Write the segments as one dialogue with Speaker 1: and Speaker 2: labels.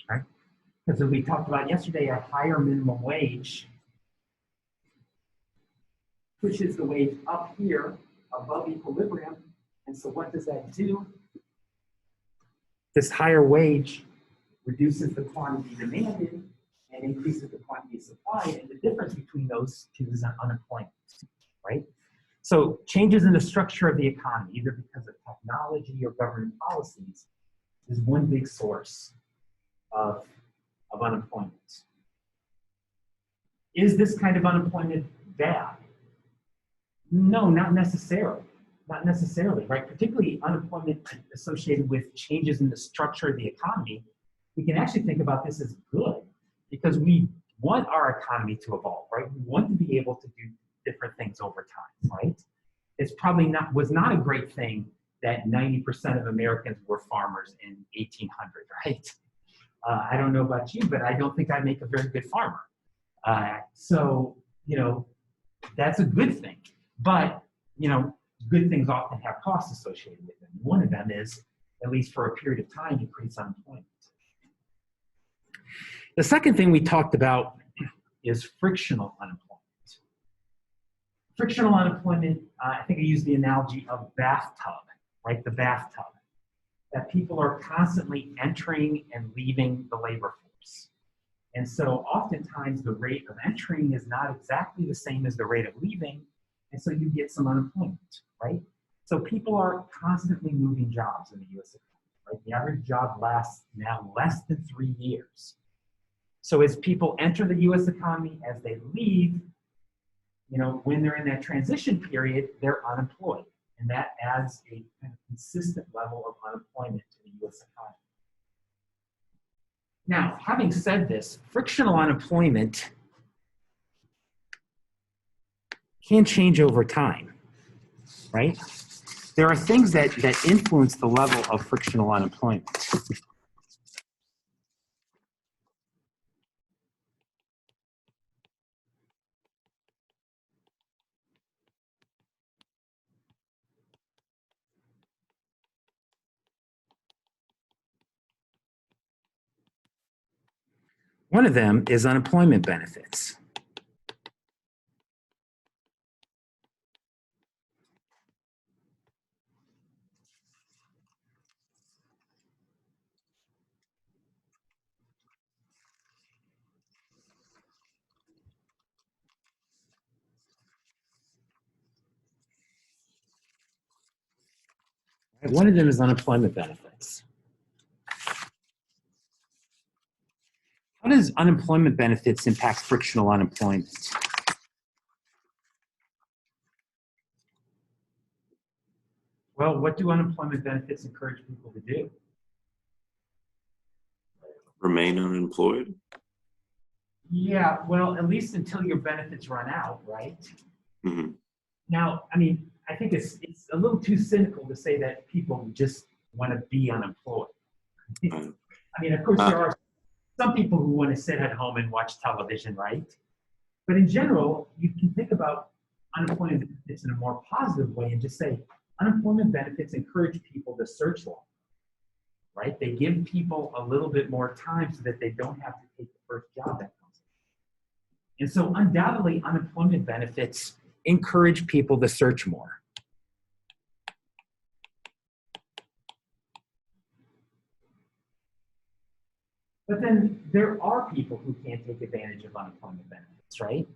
Speaker 1: right? Because as we talked about yesterday, a higher minimum wage pushes the wage up here above equilibrium. And so what does that do? This higher wage reduces the quantity demanded and increases the quantity supplied. And the difference between those two is unemployment, right? So changes in the structure of the economy, either because of technology or government policies, is one big source of unemployment. Is this kind of unemployment bad? No, not necessarily. Not necessarily, right? Particularly unemployment associated with changes in the structure of the economy. We can actually think about this as good because we want our economy to evolve, right? We want to be able to do different things over time, right? It's probably was not a great thing that 90% of Americans were farmers in 1800, right? I don't know about you, but I don't think I'd make a very good farmer. So, that's a good thing. But, good things often have costs associated with them. One of them is, at least for a period of time, increase unemployment. The second thing we talked about is frictional unemployment. Frictional unemployment, I think I used the analogy of bathtub, right? The bathtub. That people are constantly entering and leaving the labor force. And so oftentimes the rate of entering is not exactly the same as the rate of leaving, and so you get some unemployment, right? So people are constantly moving jobs in the US economy, right? The average job lasts now less than 3 years. So as people enter the US economy, as they leave, when they're in that transition period, they're unemployed. And that adds a kind of consistent level of unemployment to the US economy. Now, having said this, frictional unemployment can change over time, right? There are things that influence the level of frictional unemployment. One of them is unemployment benefits. One of them is unemployment benefits. How does unemployment benefits impact frictional unemployment? Well, what do unemployment benefits encourage people to do?
Speaker 2: Remain unemployed?
Speaker 1: Yeah, well, at least until your benefits run out, right?
Speaker 2: Mm-hmm.
Speaker 1: Now, I think it's a little too cynical to say that people just want to be unemployed. Of course, there are some people who want to sit at home and watch television, right? But in general, you can think about unemployment benefits in a more positive way and just say, unemployment benefits encourage people to search longer, right? They give people a little bit more time so that they don't have to take the first job that comes in. And so undoubtedly, unemployment benefits encourage people to search more. But then there are people who can't take advantage of unemployment benefits, right?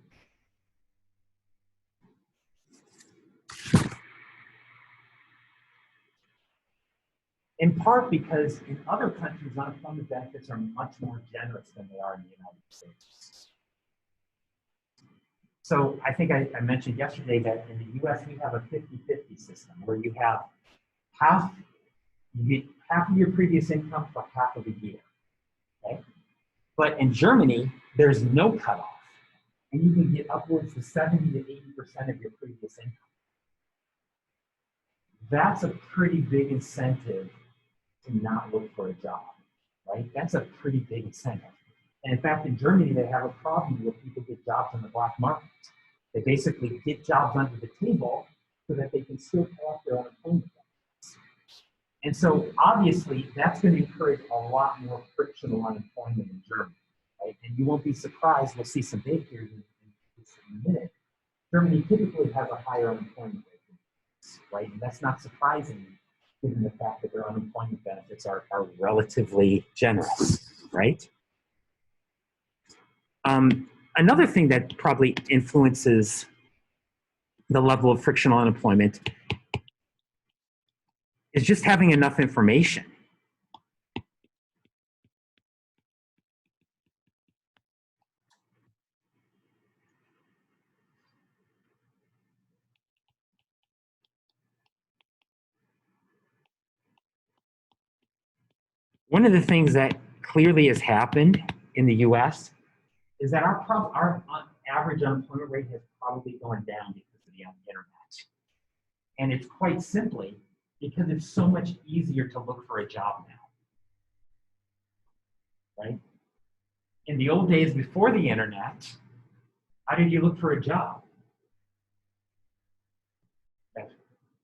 Speaker 1: In part because in other countries, unemployment benefits are much more generous than they are in the United States. So I think I mentioned yesterday that in the US, we have a 50-50 system where you have you get half of your previous income for half of a year, okay? But in Germany, there's no cutoff, and you can get upwards to 70 to 80% of your previous income. That's a pretty big incentive to not look for a job, right? That's a pretty big incentive. And in fact, in Germany, they have a problem where people get jobs on the black market. They basically get jobs under the table so that they can still pay off their unemployment benefits. And so obviously that's going to encourage a lot more frictional unemployment in Germany, right? And you won't be surprised, we'll see some data here in a minute. Germany typically has a higher unemployment rate than us, right? And that's not surprising given the fact that their unemployment benefits are relatively generous, right? Another thing that probably influences the level of frictional unemployment is just having enough information. One of the things that clearly has happened in the US is that our average unemployment rate has probably gone down because of the internet. And it's quite simply because it's so much easier to look for a job now, right? In the old days before the internet, how did you look for a job?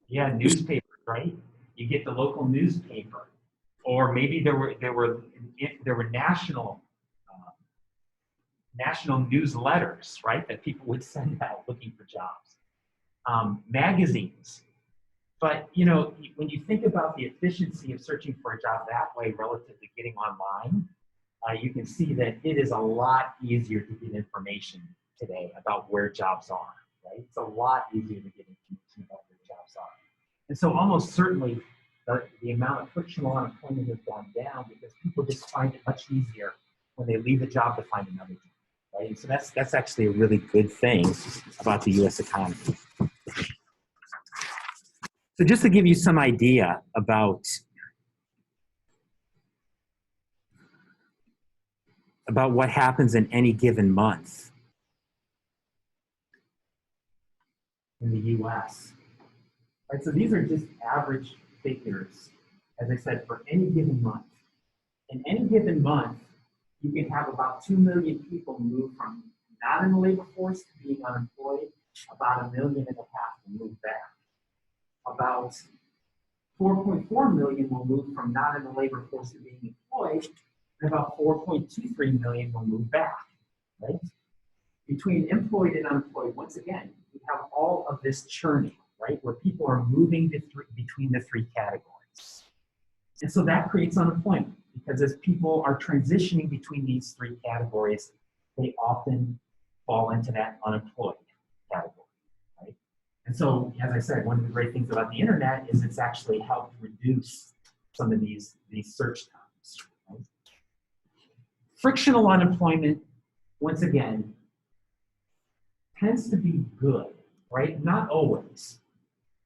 Speaker 1: Yeah, newspapers, right? You get the local newspaper, or maybe there were national newsletters, right, that people would send out looking for jobs, magazines. But you know, when you think about the efficiency of searching for a job that way relative to getting online, you can see that it is a lot easier to get information today about where jobs are, right? It's a lot easier to get information about where jobs are. And so almost certainly the amount of frictional unemployment has gone down because people just find it much easier when they leave a job to find another job, right? And so that's actually a really good thing about the US economy. So just to give you some idea about what happens in any given month in the US. Right, so these are just average figures, as I said, for any given month. In any given month, you can have about 2 million people move from not in the labor force to being unemployed, about 1.5 million to move back. About 4.4 million will move from not in the labor force to being employed, and about 4.23 million will move back, right? Between employed and unemployed, once again, we have all of this churning, right, where people are moving between the three categories. And so that creates unemployment because as people are transitioning between these three categories, they often fall into that unemployed category, right? And so, as I said, one of the great things about the internet is it's actually helped reduce some of these search times, right? Frictional unemployment, once again, tends to be good, right? Not always.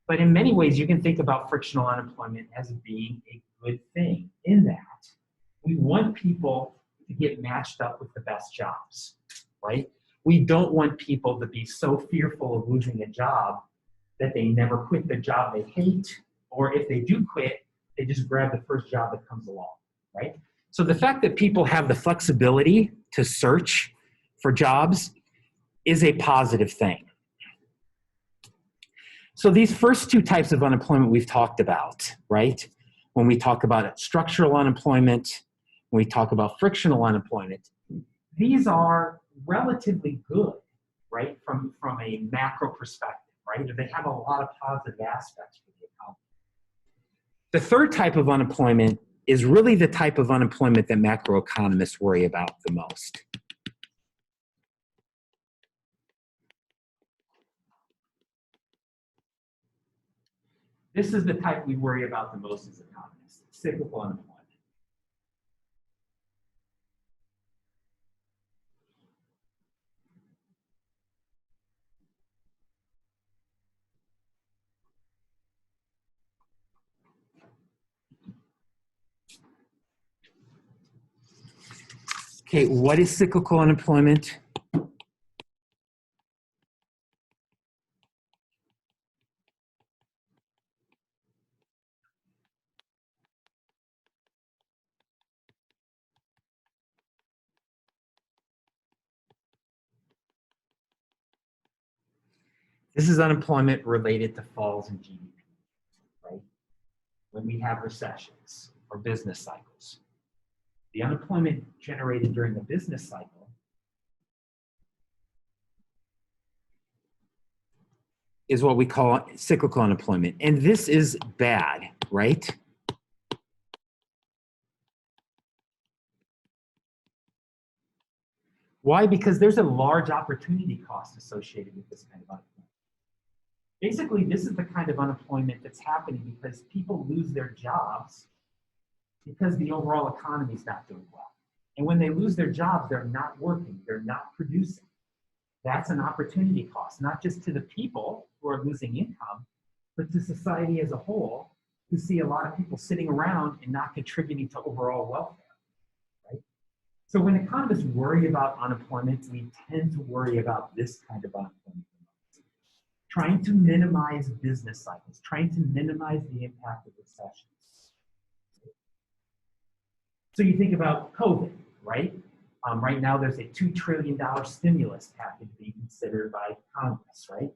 Speaker 1: But in many ways, you can think about frictional unemployment as being a good thing in that we want people to get matched up with the best jobs, right? We don't want people to be so fearful of losing a job that they never quit the job they hate, or if they do quit, they just grab the first job that comes along, right? So the fact that people have the flexibility to search for jobs is a positive thing. So these first two types of unemployment we've talked about, right? When we talk about structural unemployment, when we talk about frictional unemployment, these are relatively good, right? From a macro perspective, right? They have a lot of positive aspects for the economy. The third type of unemployment is really the type of unemployment that macroeconomists worry about the most. This is the type we worry about the most as economists, cyclical unemployment. Okay, what is cyclical unemployment? This is unemployment related to falls in GDP, right? when we have recessions or business cycles. The unemployment generated during a business cycle is what we call cyclical unemployment. And this is bad, right? Why? Because there's a large opportunity cost associated with this kind of unemployment. Basically, this is the kind of unemployment that's happening because people lose their jobs because the overall economy is not doing well. And when they lose their jobs, they're not working, they're not producing. That's an opportunity cost, not just to the people who are losing income, but to society as a whole, who see a lot of people sitting around and not contributing to overall welfare, right? So when economists worry about unemployment, we tend to worry about this kind of unemployment. Trying to minimize business cycles, trying to minimize the impact of recessions. So you think about COVID, right? Right now there's a $2 trillion stimulus package being considered by Congress, right?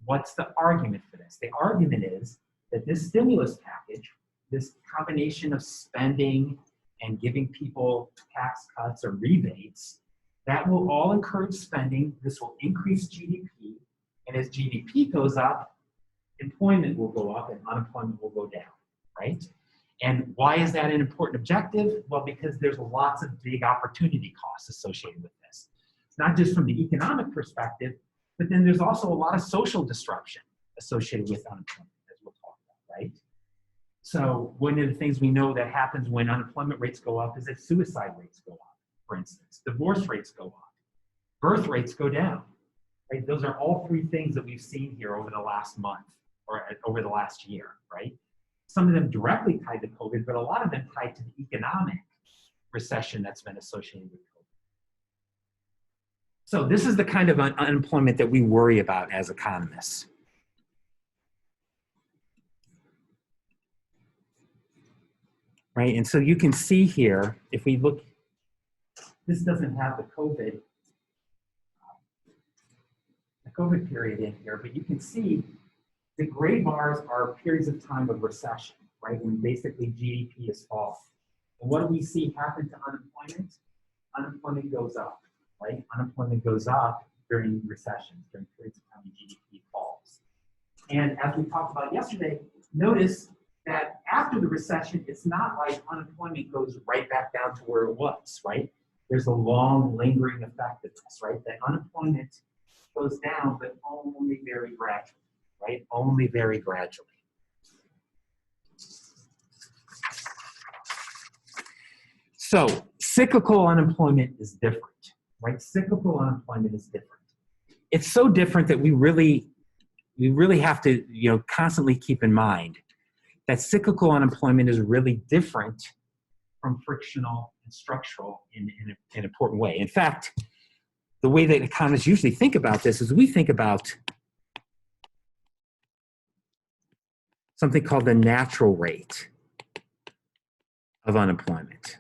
Speaker 1: What's the argument for this? The argument is that this stimulus package, this combination of spending and giving people tax cuts or rebates, that will all encourage spending. This will increase GDP. And as GDP goes up, employment will go up and unemployment will go down, right? And why is that an important objective? Well, because there's lots of big opportunity costs associated with this. It's not just from the economic perspective, but then there's also a lot of social disruption associated with unemployment, as we'll talk about, right? So one of the things we know that happens when unemployment rates go up is that suicide rates go up, for instance. Divorce rates go up. Birth rates go down. Right? Those are all three things that we've seen here over the last month or over the last year, right? Some of them directly tied to COVID, but a lot of them tied to the economic recession that's been associated with COVID. So this is the kind of unemployment that we worry about as economists. Right, and so you can see here, if we look, this doesn't have the COVID period in here, but you can see the gray bars are periods of time of recession, right? When basically GDP is falling. And what do we see happen to unemployment? Unemployment goes up, right? Unemployment goes up during recessions, during periods of time when GDP falls. And as we talked about yesterday, notice that after the recession, it's not like unemployment goes right back down to where it was, right? There's a long lingering effect of this, right? That unemployment goes down, but only very gradually, right? Only very gradually. So cyclical unemployment is different, right? Cyclical unemployment is different. It's so different that we really have to, constantly keep in mind that cyclical unemployment is really different from frictional and structural in an important way. In fact, the way that economists usually think about this is we think about something called the natural rate of unemployment.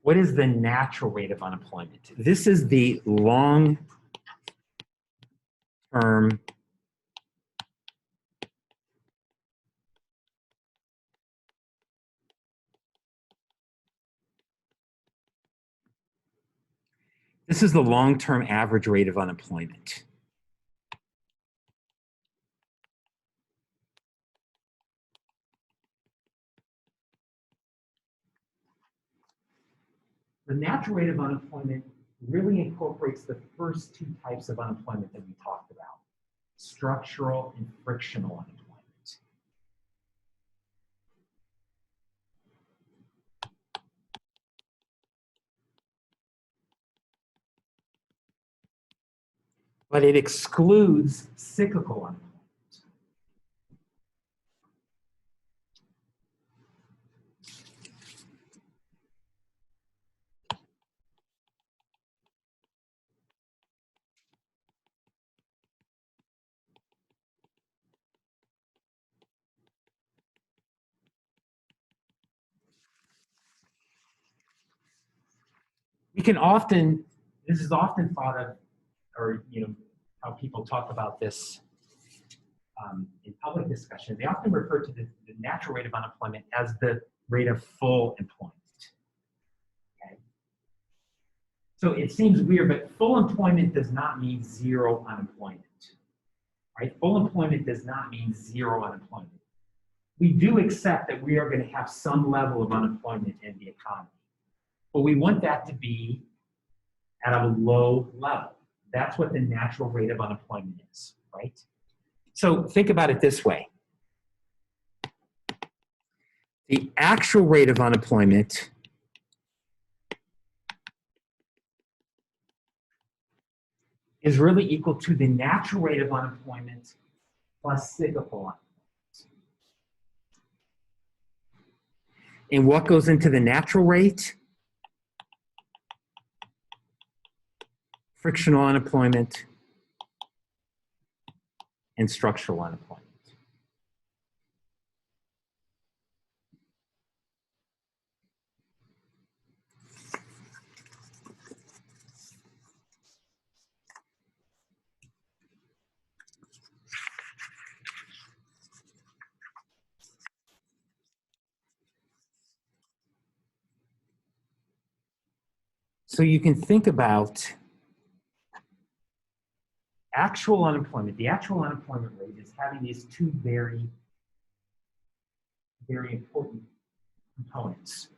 Speaker 1: What is the natural rate of unemployment? This is the long-term average rate of unemployment. The natural rate of unemployment really incorporates the first two types of unemployment that we talked about, structural and frictional unemployment. But it excludes cyclical unemployment. This is often thought of, or how people talk about this in public discussion, they often refer to the natural rate of unemployment as the rate of full employment. Okay? So it seems weird, but full employment does not mean zero unemployment. Right? Full employment does not mean zero unemployment. We do accept that we are going to have some level of unemployment in the economy, but we want that to be at a low level. That's what the natural rate of unemployment is, right? So think about it this way. The actual rate of unemployment is really equal to the natural rate of unemployment plus cyclical unemployment. And what goes into the natural rate? Frictional unemployment and structural unemployment. So you can think about actual unemployment. The actual unemployment rate is having these two very, very important components.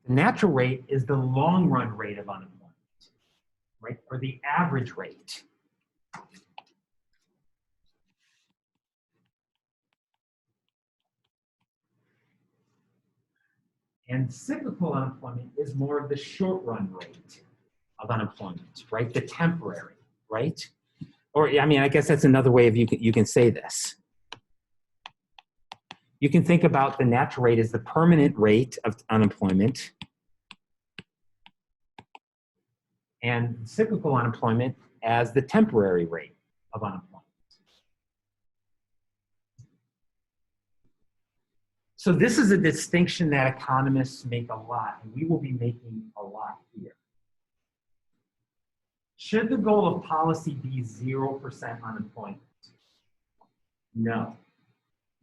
Speaker 1: The natural rate is the long run rate of unemployment, right? Or the average rate. And cyclical unemployment is more of the short run rate of unemployment, right? The temporary, right? Or, I mean, I guess that's another way of you can say this. You can think about the natural rate as the permanent rate of unemployment and cyclical unemployment as the temporary rate of unemployment. So this is a distinction that economists make a lot, and we will be making a lot here. Should the goal of policy be 0% unemployment? No.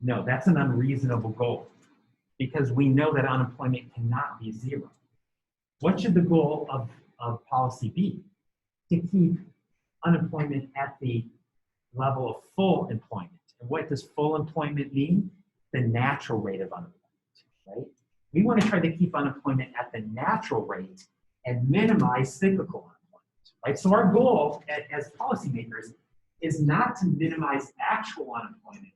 Speaker 1: No, that's an unreasonable goal because we know that unemployment cannot be zero. What should the goal of policy be? To keep unemployment at the level of full employment. And what does full employment mean? The natural rate of unemployment, right? We want to try to keep unemployment at the natural rate and minimize cyclical unemployment, right? So our goal as policymakers is not to minimize actual unemployment,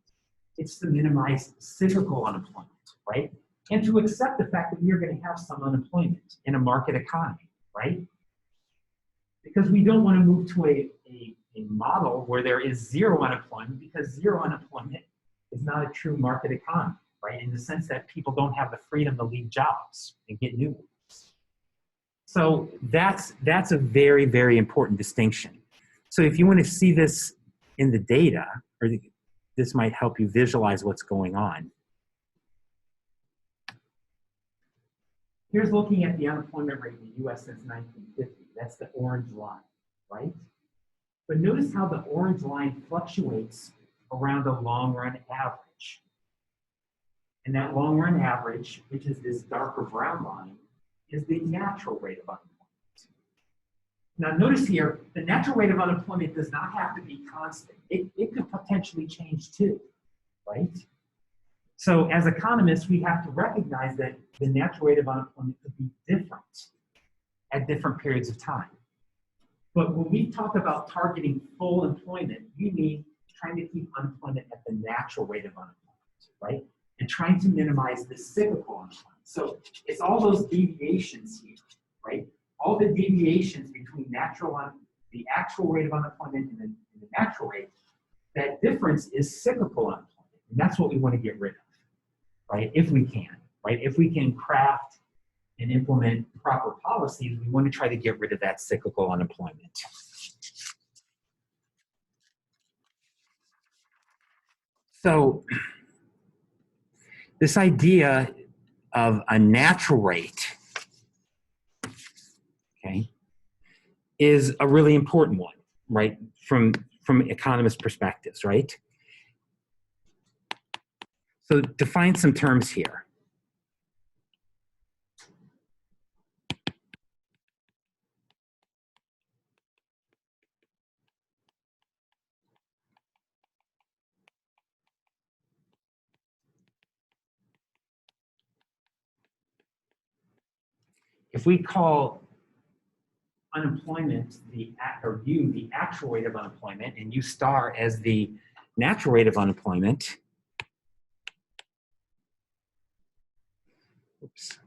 Speaker 1: it's to minimize cyclical unemployment, right? And to accept the fact that we are going to have some unemployment in a market economy, right? Because we don't want to move to a model where there is zero unemployment, because zero unemployment is not a true market economy, right? In the sense that people don't have the freedom to leave jobs and get new ones. So that's a very, very important distinction. So if you want to see this in the data, or this might help you visualize what's going on. Here's looking at the unemployment rate in the US since 1950. That's the orange line, right? But notice how the orange line fluctuates around a long run average. And that long run average, which is this darker brown line, is the natural rate of unemployment. Now notice here, the natural rate of unemployment does not have to be constant. It could potentially change too, right? So as economists, we have to recognize that the natural rate of unemployment could be different at different periods of time. But when we talk about targeting full employment, we mean trying to keep unemployment at the natural rate of unemployment, right? And trying to minimize the cyclical unemployment. So it's all those deviations here, right? All the deviations between the actual rate of unemployment and the natural rate, that difference is cyclical unemployment. And that's what we want to get rid of, right? If we can, right? If we can craft and implement proper policies, we want to try to get rid of that cyclical unemployment. So this idea of a natural rate, okay, is a really important one, right? From economist perspectives, right? So define some terms here. If we call unemployment or U the actual rate of unemployment and U star as the natural rate of unemployment, oops.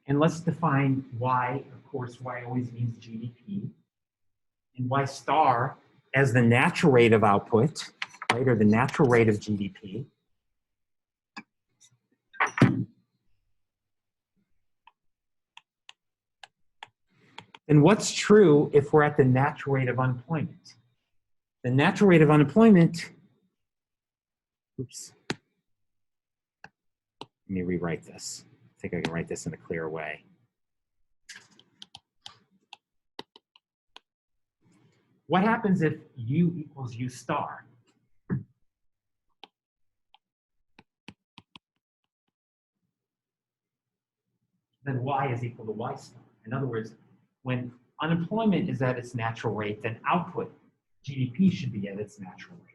Speaker 1: And let's define Y. Of course, Y always means GDP. And Y star as the natural rate of output, right, or the natural rate of GDP. And what's true if we're at the natural rate of unemployment? The natural rate of unemployment, oops. Let me rewrite this. I think I can write this in a clearer way. What happens if U equals U star? Then Y is equal to Y star. In other words, when unemployment is at its natural rate, then output, GDP, should be at its natural rate.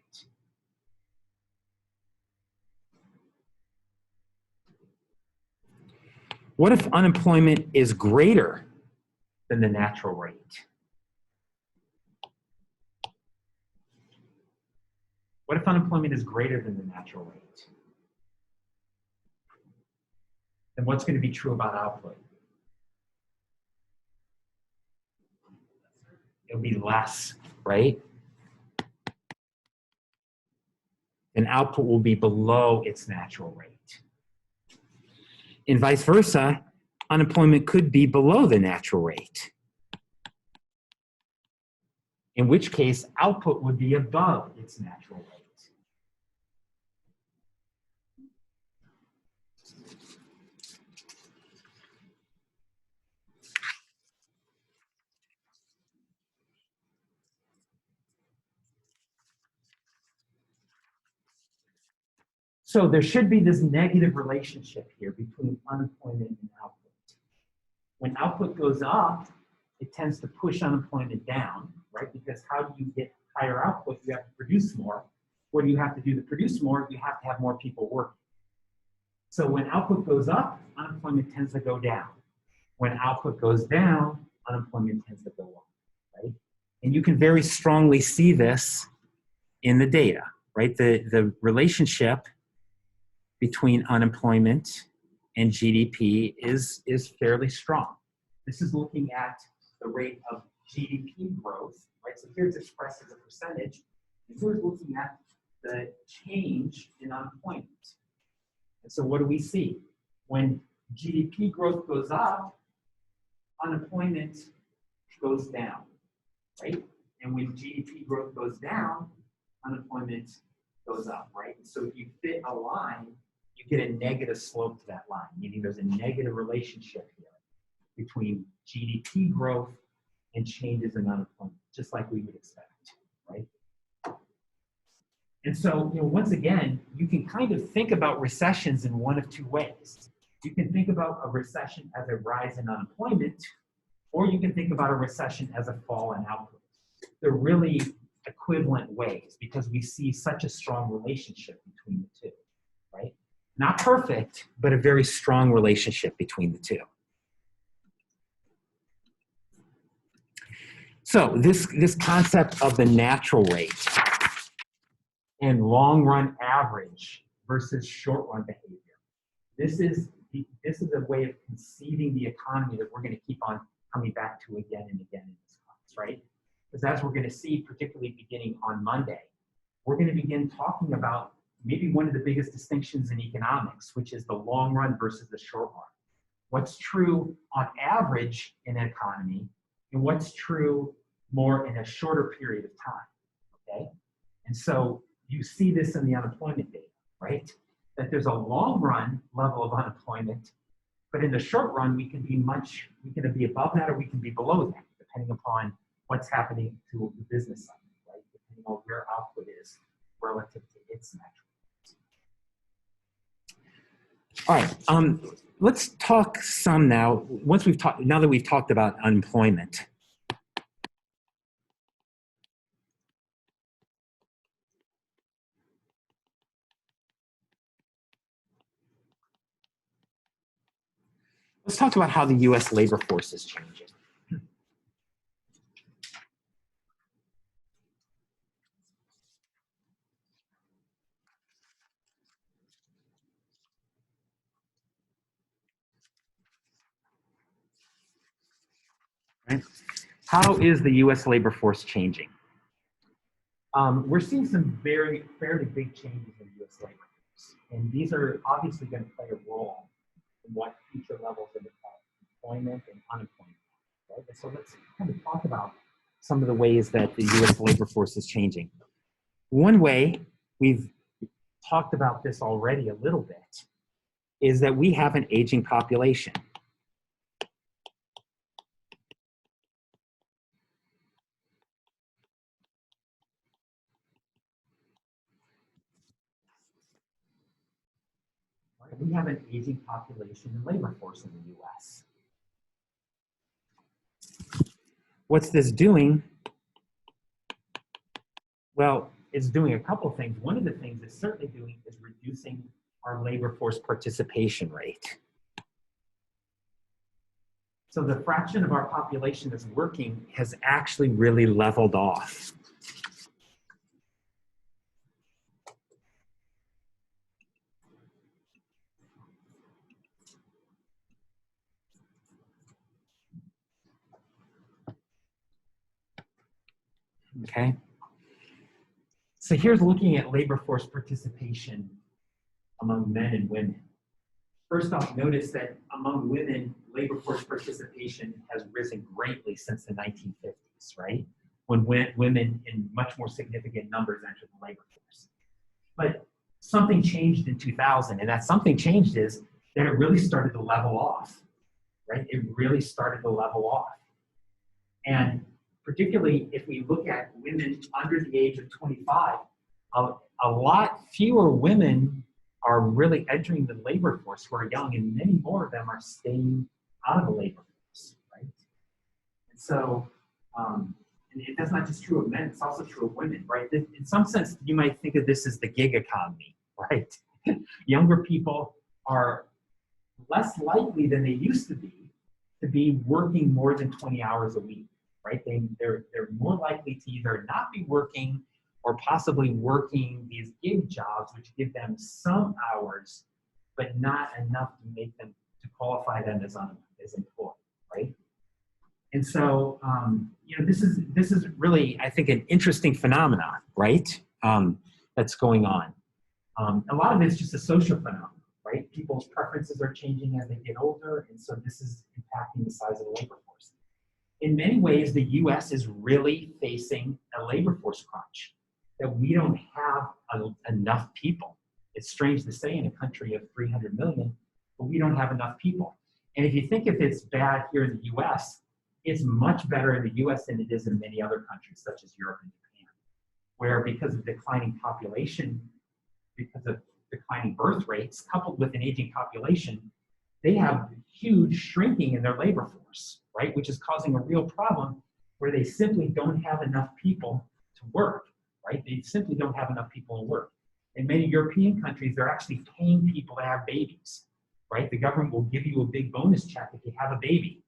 Speaker 1: What if unemployment is greater than the natural rate? What if unemployment is greater than the natural rate? Then what's going to be true about output? It'll be less, right? And output will be below its natural rate. And vice versa, unemployment could be below the natural rate. In which case, output would be above its natural rate. So there should be this negative relationship here between unemployment and output. When output goes up, it tends to push unemployment down, right? Because how do you get higher output? You have to produce more. What do you have to do to produce more? You have to have more people working. So when output goes up, unemployment tends to go down. When output goes down, unemployment tends to go up, right? And you can very strongly see this in the data, right? The relationship between unemployment and GDP is fairly strong. This is looking at the rate of GDP growth, right? So here's expressed as a percentage, and here's looking at the change in unemployment. And so what do we see? When GDP growth goes up, unemployment goes down, right? And when GDP growth goes down, unemployment goes up, right? So if you fit a line, you get a negative slope to that line, meaning there's a negative relationship here between GDP growth and changes in unemployment, just like we would expect, right? And so, once again, you can kind of think about recessions in one of two ways. You can think about a recession as a rise in unemployment, or you can think about a recession as a fall in output. They're really equivalent ways because we see such a strong relationship between the two, right? Not perfect, but a very strong relationship between the two. So this concept of the natural rate and long run average versus short run behavior. This is a way of conceiving the economy that we're going to keep on coming back to again and again in this class, right? Because as we're going to see, particularly beginning on Monday, we're going to begin talking about maybe one of the biggest distinctions in economics, which is the long run versus the short run. what's true on average in an economy, and what's true more in a shorter period of time, okay? And so you see this in the unemployment data, right? That there's a long run level of unemployment, but in the short run, we can be above that or we can be below that, depending upon what's happening to the business cycle, right? Depending on where output is relative to its metric. All right, let's talk some now. Now that we've talked about unemployment. Let's talk about how the U.S. labor force is changing. Right? How is the U.S. labor force changing? We're seeing some fairly big changes in the U.S. labor force, and these are obviously going to play a role in what future levels of employment and unemployment. Right? So let's kind of talk about some of the ways that the U.S. labor force is changing. One way, we've talked about this already a little bit, is that we have an aging population. We have an aging population and labor force in the U.S. What's this doing? Well, it's doing a couple of things. One of the things it's certainly doing is reducing our labor force participation rate. So the fraction of our population that's working has actually really leveled off. Okay. So here's looking at labor force participation among men and women. First off, notice that among women, labor force participation has risen greatly since the 1950s, right? When women in much more significant numbers entered the labor force. But something changed in 2000, and that something changed is that it really started to level off, right? It really started to level off. And particularly if we look at women under the age of 25, a lot fewer women are really entering the labor force who are young, and many more of them are staying out of the labor force, right? And so, and that's not just true of men, it's also true of women, right? In some sense, you might think of this as the gig economy, right? Younger people are less likely than they used to be working more than 20 hours a week, right? They're more likely to either not be working or possibly working these gig jobs, which give them some hours, but not enough to make them, to qualify them as employed, right? And so, you know, this is really, I think, an interesting phenomenon, right? That's going on. A lot of it's just a social phenomenon, right? People's preferences are changing as they get older, and so this is impacting the size of the labor force. In many ways, the U.S. is really facing a labor force crunch, that we don't have enough people. It's strange to say in a country of 300 million, but we don't have enough people. And if you think if it's bad here in the US, it's much better in the US than it is in many other countries, such as Europe and Japan, where because of declining population, because of declining birth rates, coupled with an aging population, they have huge shrinking in their labor force, right? Which is causing a real problem where they simply don't have enough people to work. Right? They simply don't have enough people to work. In many European countries, they're actually paying people to have babies, right? The government will give you a big bonus check if you have a baby,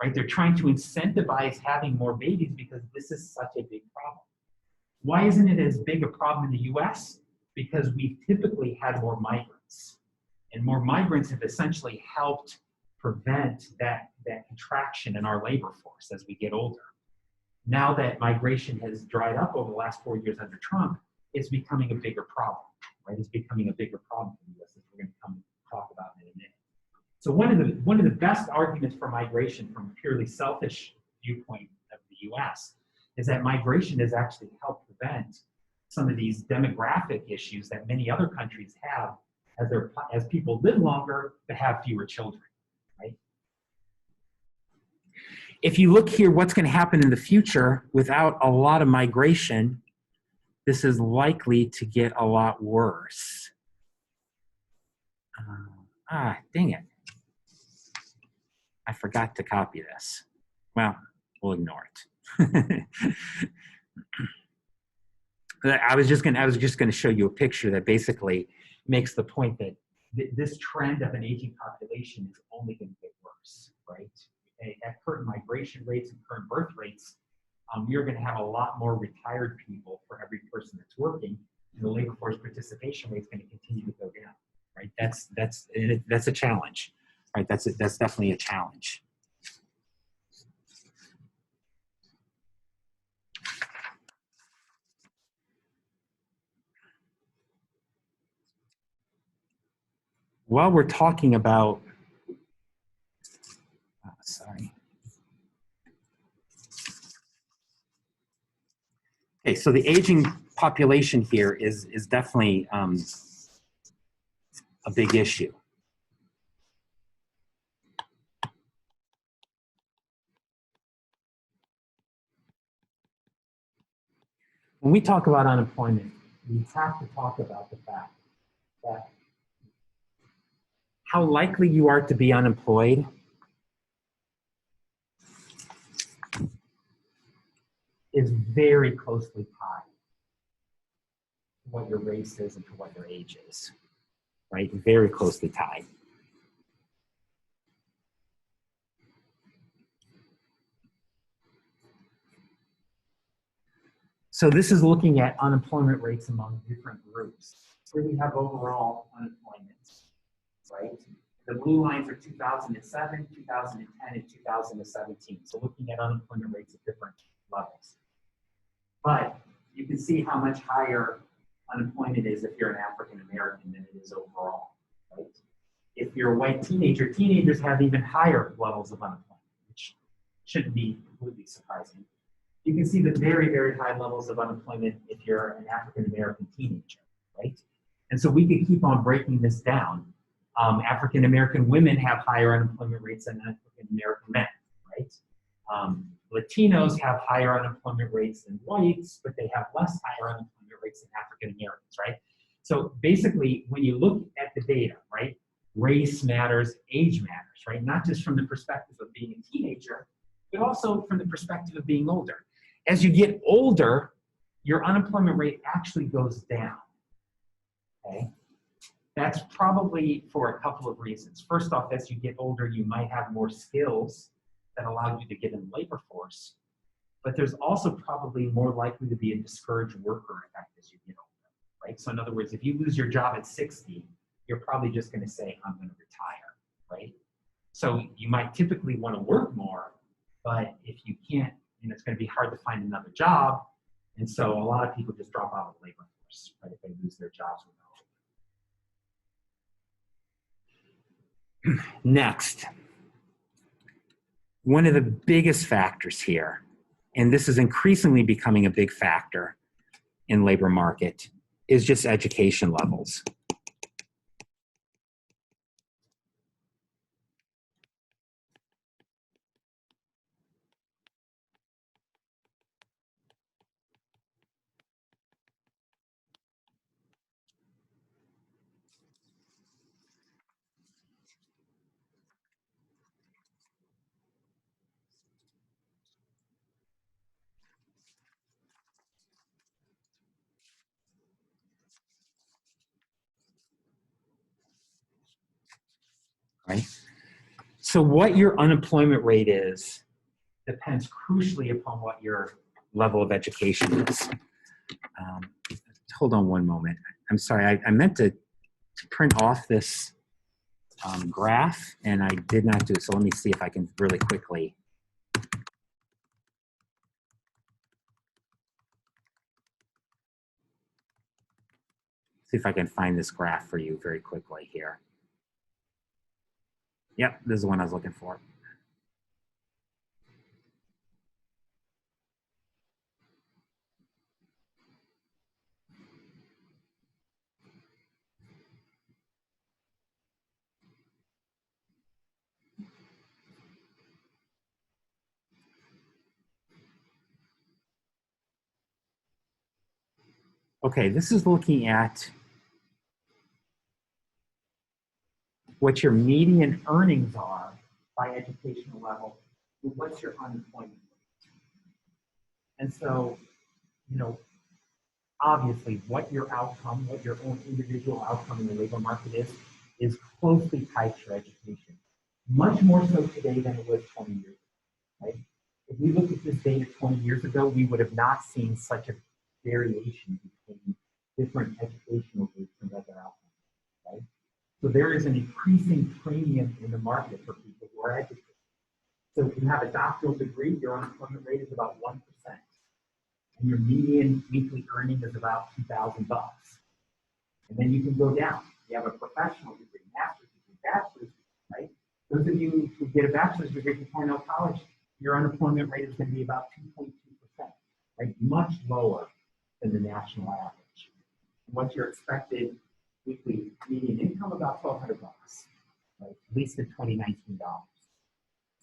Speaker 1: right? They're trying to incentivize having more babies because this is such a big problem. Why isn't it as big a problem in the US? Because we've typically had more migrants, and more migrants have essentially helped prevent that contraction in our labor force as we get older. Now that migration has dried up over the last 4 years under Trump, it's becoming a bigger problem, right? It's becoming a bigger problem for the U.S., as we're going to come talk about in a minute. So one of the best arguments for migration from a purely selfish viewpoint of the US is that migration has actually helped prevent some of these demographic issues that many other countries have as people live longer but have fewer children, right? If you look here, what's going to happen in the future without a lot of migration, this is likely to get a lot worse. Dang it. I forgot to copy this. Well, we'll ignore it. I was just going to show you a picture that basically makes the point that this trend of an aging population is only going to get worse, right? At current migration rates and current birth rates, you're going to have a lot more retired people for every person that's working, and the labor force participation rate is going to continue to go down, right? That's a challenge, right? That's definitely a challenge. While we're talking about, Okay, so the aging population here is definitely a big issue. When we talk about unemployment, we have to talk about the fact that how likely you are to be unemployed is very closely tied to what your race is and to what your age is, right? Very closely tied. So this is looking at unemployment rates among different groups. Here we have overall unemployment, right? The blue lines are 2007, 2010, and 2017. So looking at unemployment rates at different levels. But you can see how much higher unemployment is if you're an African American than it is overall, right? If you're a white teenager, teenagers have even higher levels of unemployment, which shouldn't be completely surprising. You can see the very, very high levels of unemployment if you're an African American teenager, right? And so we could keep on breaking this down. African American women have higher unemployment rates than African American men, right? Latinos have higher unemployment rates than whites, but they have less higher unemployment rates than African Americans, right? So basically, when you look at the data, right, race matters, age matters, right? Not just from the perspective of being a teenager, but also from the perspective of being older. As you get older, your unemployment rate actually goes down, okay? That's probably for a couple of reasons. First off, as you get older, you might have more skills that allow you to get in the labor force, but there's also probably more likely to be a discouraged worker effect as you get older, right? So in other words, if you lose your job at 60, you're probably just gonna say, I'm gonna retire, right? So you might typically wanna work more, but if you can't, it's gonna be hard to find another job, and so a lot of people just drop out of the labor force, right, if they lose their jobs. Next, one of the biggest factors here, and this is increasingly becoming a big factor in labor market, is just education levels. Right? So what your unemployment rate is depends crucially upon what your level of education is. Hold on one moment. I'm sorry, I meant to print off this graph and I did not do it. So let me see if I can really quickly. See if I can find this graph for you very quickly here. Yep, this is the one I was looking for. Okay, this is looking at what your median earnings are by educational level, and what's your unemployment rate. And so, you know, obviously what your outcome, what your own individual outcome in the labor market is closely tied to your education. Much more so today than it was 20 years ago, right? If we looked at this data 20 years ago, we would have not seen such a variation between different educational groups and other outcomes, right? So there is an increasing premium in the market for people who are educated. So if you have a doctoral degree, your unemployment rate is about 1%. And your median weekly earning is about $2,000. And then you can go down. You have a professional degree, master's degree, bachelor's degree, right? Those of you who get a bachelor's degree from Cornell College, your unemployment rate is going to be about 2.2%, right? Much lower than the national average. And what's your expected weekly median income? About $1,200, right? At least in 2019 dollars.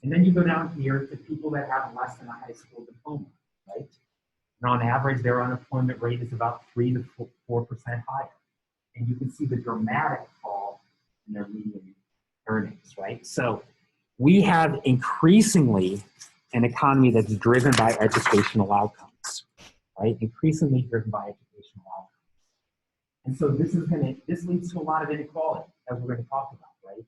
Speaker 1: And then you go down here to people that have less than a high school diploma, right? And on average, their unemployment rate is about 3 to 4% higher. And you can see the dramatic fall in their median earnings, right? So we have increasingly an economy that's driven by educational outcomes, right? Increasingly driven by educational outcomes. And so this leads to a lot of inequality, as we're going to talk about, right?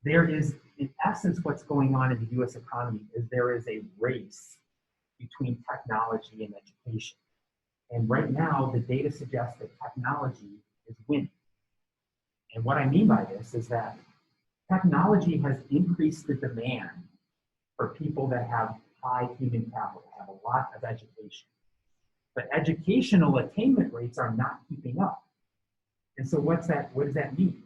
Speaker 1: There is, in essence, what's going on in the US economy is there is a race between technology and education. And right now, the data suggests that technology is winning. And what I mean by this is that technology has increased the demand for people that have high human capital, have a lot of education. But educational attainment rates are not keeping up. And so what does that mean?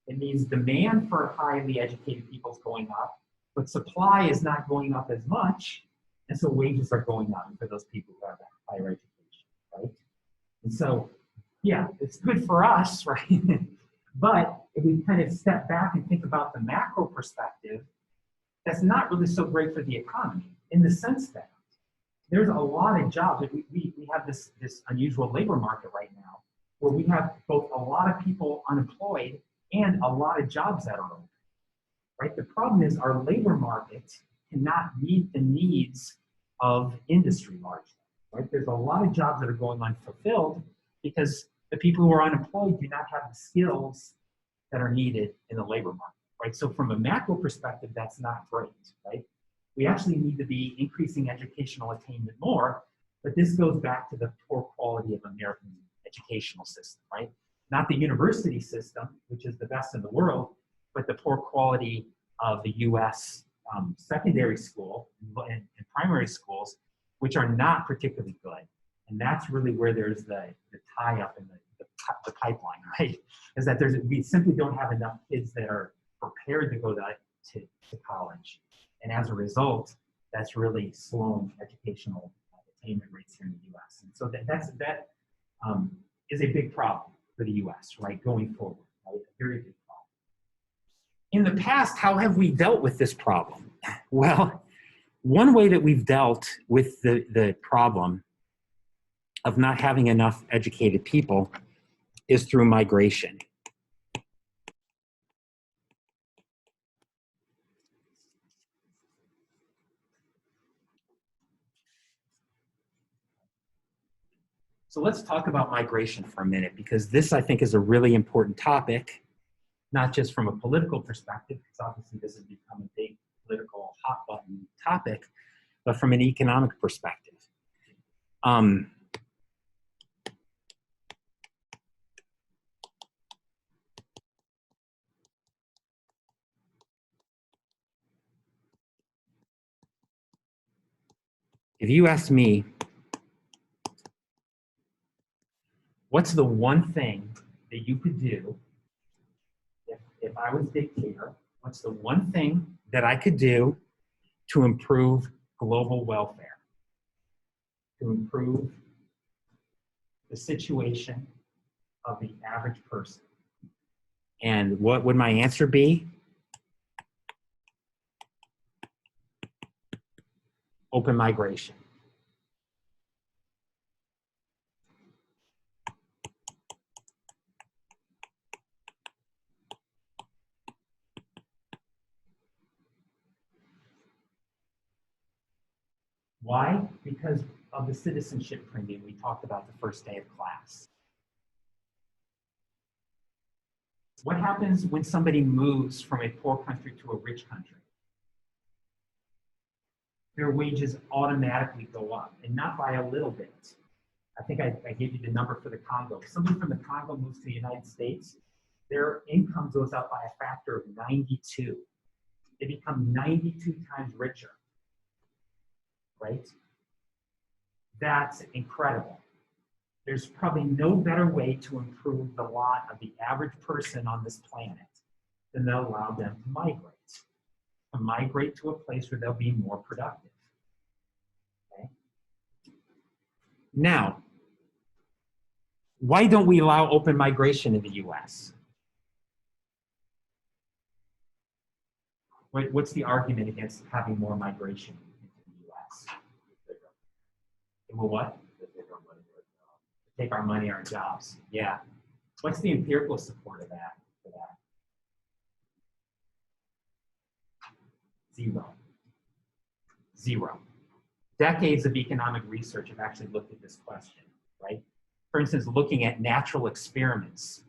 Speaker 1: It means demand for highly educated people is going up, but supply is not going up as much. And so wages are going up for those people who have higher education, right? And so, yeah, it's good for us, right? But if we kind of step back and think about the macro perspective, that's not really so great for the economy in the sense that there's a lot of jobs. We have this unusual labor market right now where we have both a lot of people unemployed and a lot of jobs that are open, right? The problem is our labor market cannot meet the needs of industry largely, right? There's a lot of jobs that are going unfulfilled because the people who are unemployed do not have the skills that are needed in the labor market, right? So from a macro perspective, that's not great, right? We actually need to be increasing educational attainment more, but this goes back to the poor quality of American educational system, right? Not the university system, which is the best in the world, but the poor quality of the US secondary school and primary schools, which are not particularly good. And that's really where there's the tie-up in the pipeline, right? Is that we simply don't have enough kids that are prepared to go to college. And as a result, that's really slowing educational attainment rates here in the US. And so that is a big problem for the US, right, going forward, right? A very big problem. In the past, how have we dealt with this problem? Well, one way that we've dealt with the problem of not having enough educated people is through migration. So let's talk about migration for a minute, because this, I think, is a really important topic, not just from a political perspective, because obviously this has become a big political hot button topic, but from an economic perspective. If you ask me, what's the one thing that you could do if I was dictator What's the one thing that I could do to improve global welfare? To improve the situation of the average person? And what would my answer be? Open migration. Why? Because of the citizenship premium we talked about the first day of class. What happens when somebody moves from a poor country to a rich country? Their wages automatically go up, and not by a little bit. I think I gave you the number for the Congo. If somebody from the Congo moves to the United States, their income goes up by a factor of 92. They become 92 times richer, right? That's incredible. There's probably no better way to improve the lot of the average person on this planet than to allow them to migrate to a place where they'll be more productive. Okay? Now, why don't we allow open migration in the US? What's the argument against having more migration into the US? It will what? Take our money, our jobs. Yeah. What's the empirical support of that? For that? Zero. Zero. Decades of economic research have actually looked at this question, right? For instance, looking at natural experiments.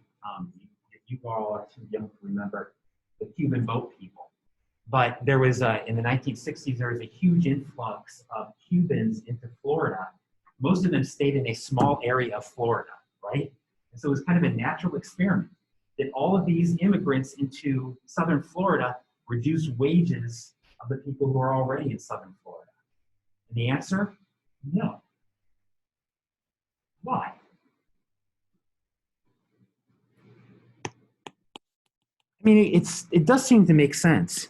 Speaker 1: If you all are too young to remember the Cuban boat people, but there was in the 1960s, there was a huge influx of Cubans into Florida. Most of them stayed in a small area of Florida, right? And so it was kind of a natural experiment. Did all of these immigrants into Southern Florida reduce wages of the people who are already in Southern Florida? And the answer, no. Why? I mean, it does seem to make sense.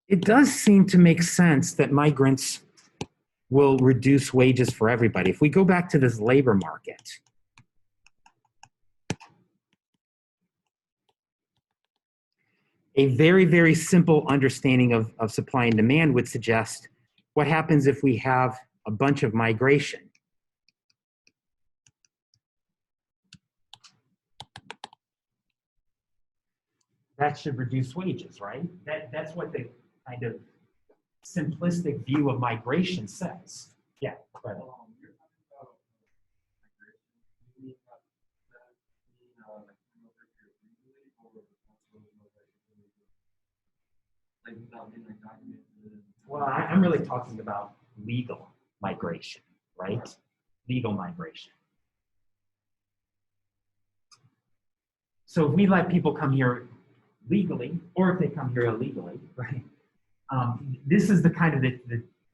Speaker 1: It does seem to make sense that migrants will reduce wages for everybody. If we go back to this labor market, a very, very simple understanding of supply and demand would suggest what happens if we have a bunch of migration. That should reduce wages, right? That's what the kind of simplistic view of migration says. Yeah, right. Well, I'm really talking about legal migration, right? Legal migration. So if we let people come here legally, or if they come here illegally, right? This is the kind of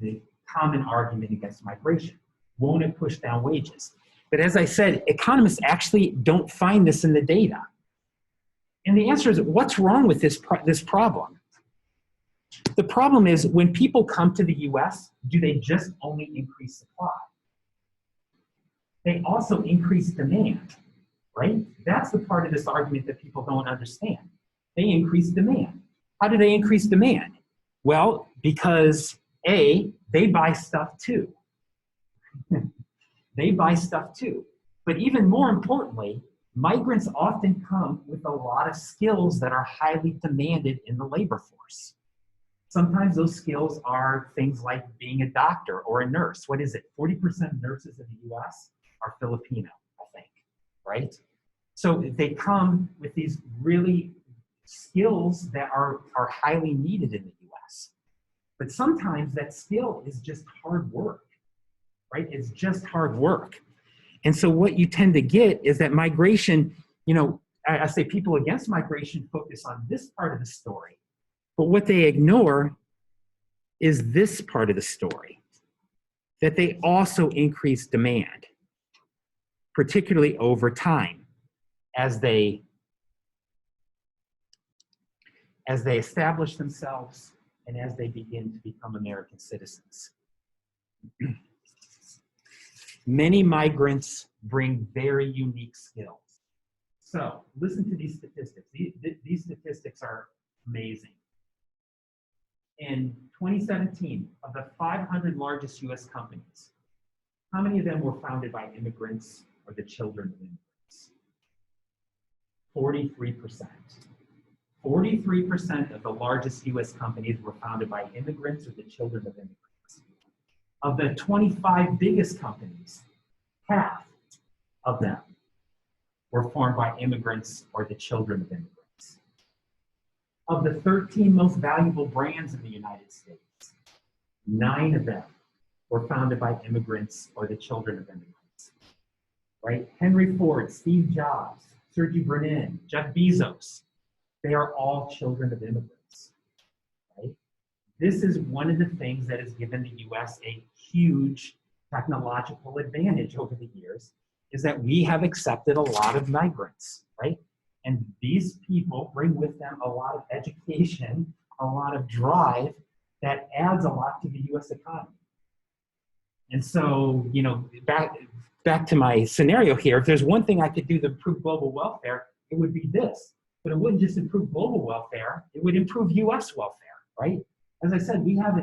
Speaker 1: the common argument against migration. Won't it push down wages? But as I said, economists actually don't find this in the data. And the answer is, what's wrong with this problem? The problem is when people come to the US, do they just only increase supply? They also increase demand, right? That's the part of this argument that people don't understand. They increase demand. How do they increase demand? Well, because A, they buy stuff too. They buy stuff too. But even more importantly, migrants often come with a lot of skills that are highly demanded in the labor force. Sometimes those skills are things like being a doctor or a nurse. What is it? 40% of nurses in the US are Filipino, I think, right? So they come with these really skills that are highly needed in the US. But sometimes that skill is just hard work, right? It's just hard work. And so what you tend to get is that migration, you know, I say people against migration focus on this part of the story, but what they ignore is this part of the story, that they also increase demand, particularly over time. as they establish themselves and as they begin to become American citizens. Many migrants bring very unique skills. So listen to these statistics. These statistics are amazing. In 2017, of the 500 largest US companies, how many of them were founded by immigrants or the children of immigrants? 43%. 43% of the largest US companies were founded by immigrants or the children of immigrants. Of the 25 biggest companies, half of them were formed by immigrants or the children of immigrants. Of the 13 most valuable brands in the United States, 9 of them were founded by immigrants or the children of immigrants, right? Henry Ford, Steve Jobs, Sergey Brin, Jeff Bezos, they are all children of immigrants, right? This is one of the things that has given the US a huge technological advantage over the years, is that we have accepted a lot of migrants, right? And these people bring with them a lot of education, a lot of drive that adds a lot to the US economy. And so, you know, back to my scenario here, if there's one thing I could do to improve global welfare, it would be this. But it wouldn't just improve global welfare, it would improve US welfare, right? As I said, we have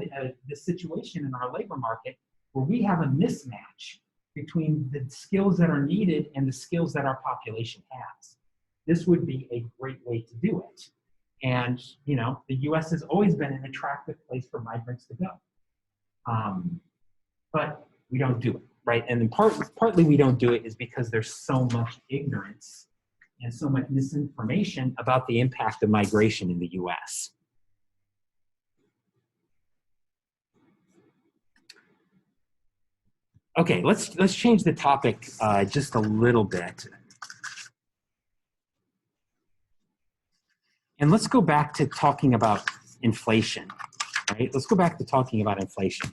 Speaker 1: this situation in our labor market where we have a mismatch between the skills that are needed and the skills that our population has. This would be a great way to do it. And, you know, the US has always been an attractive place for migrants to go. But we don't do it, right? And partly we don't do it is because there's so much ignorance and so much misinformation about the impact of migration in the US. Okay, let's change the topic just a little bit. And let's go back to talking about inflation, right? Let's go back to talking about inflation.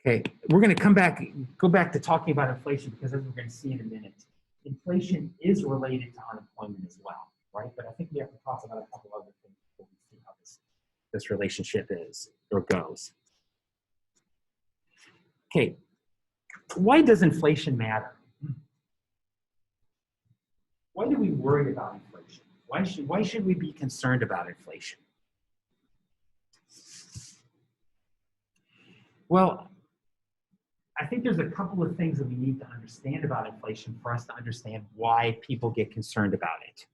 Speaker 1: Okay, we're going to go back to talking about inflation because as we're going to see in a minute, inflation is related to unemployment as well, right? But I think we have to talk about a couple other things before we see how this relationship is or goes. Okay, why does inflation matter? Why do we worry about inflation? Why should we be concerned about inflation? Well, I think there's a couple of things that we need to understand about inflation for us to understand why people get concerned about it.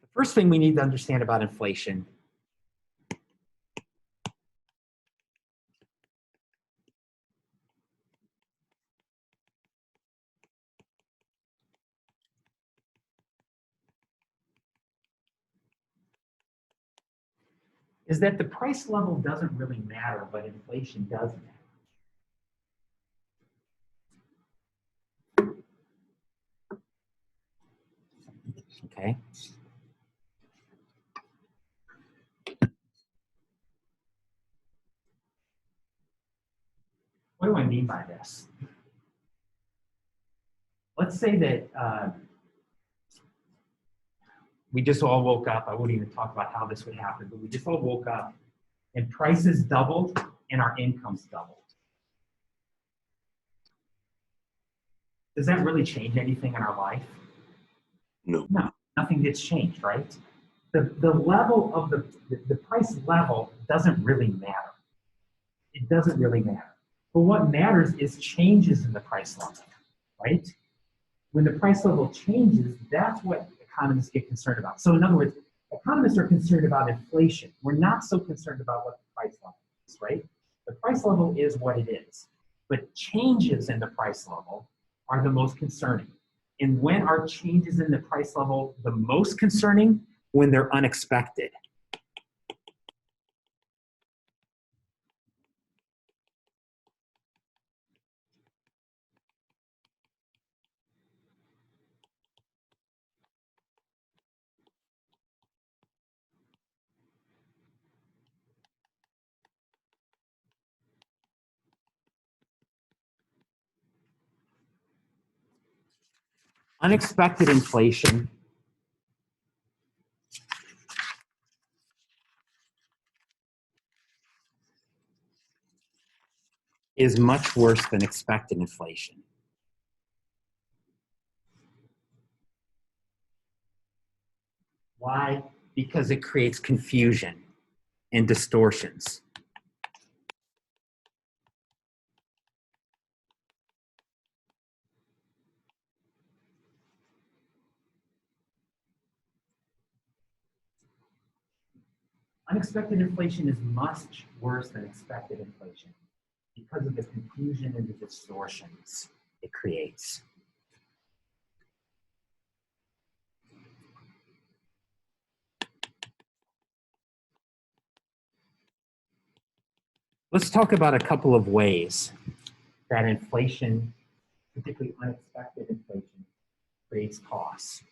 Speaker 1: The first thing we need to understand about inflation is that the price level doesn't really matter, but inflation does matter. Okay. What do I mean by this? Let's say that we just all woke up. I wouldn't even talk about how this would happen, but we just all woke up and prices doubled and our incomes doubled. Does that really change anything in our life?
Speaker 2: No.
Speaker 1: No, nothing gets changed, right? The level of the price level doesn't really matter. It doesn't really matter. But what matters is changes in the price level, right? When the price level changes, that's what economists get concerned about. So in other words, economists are concerned about inflation. We're not so concerned about what the price level is, right? The price level is what it is. But changes in the price level are the most concerning. And when are changes in the price level the most concerning? When they're unexpected. unexpected inflation is much worse than expected inflation. Why? Because it creates confusion and distortions. Unexpected inflation is much worse than expected inflation because of the confusion and the distortions it creates. Let's talk about a couple of ways that inflation, particularly unexpected inflation, creates costs.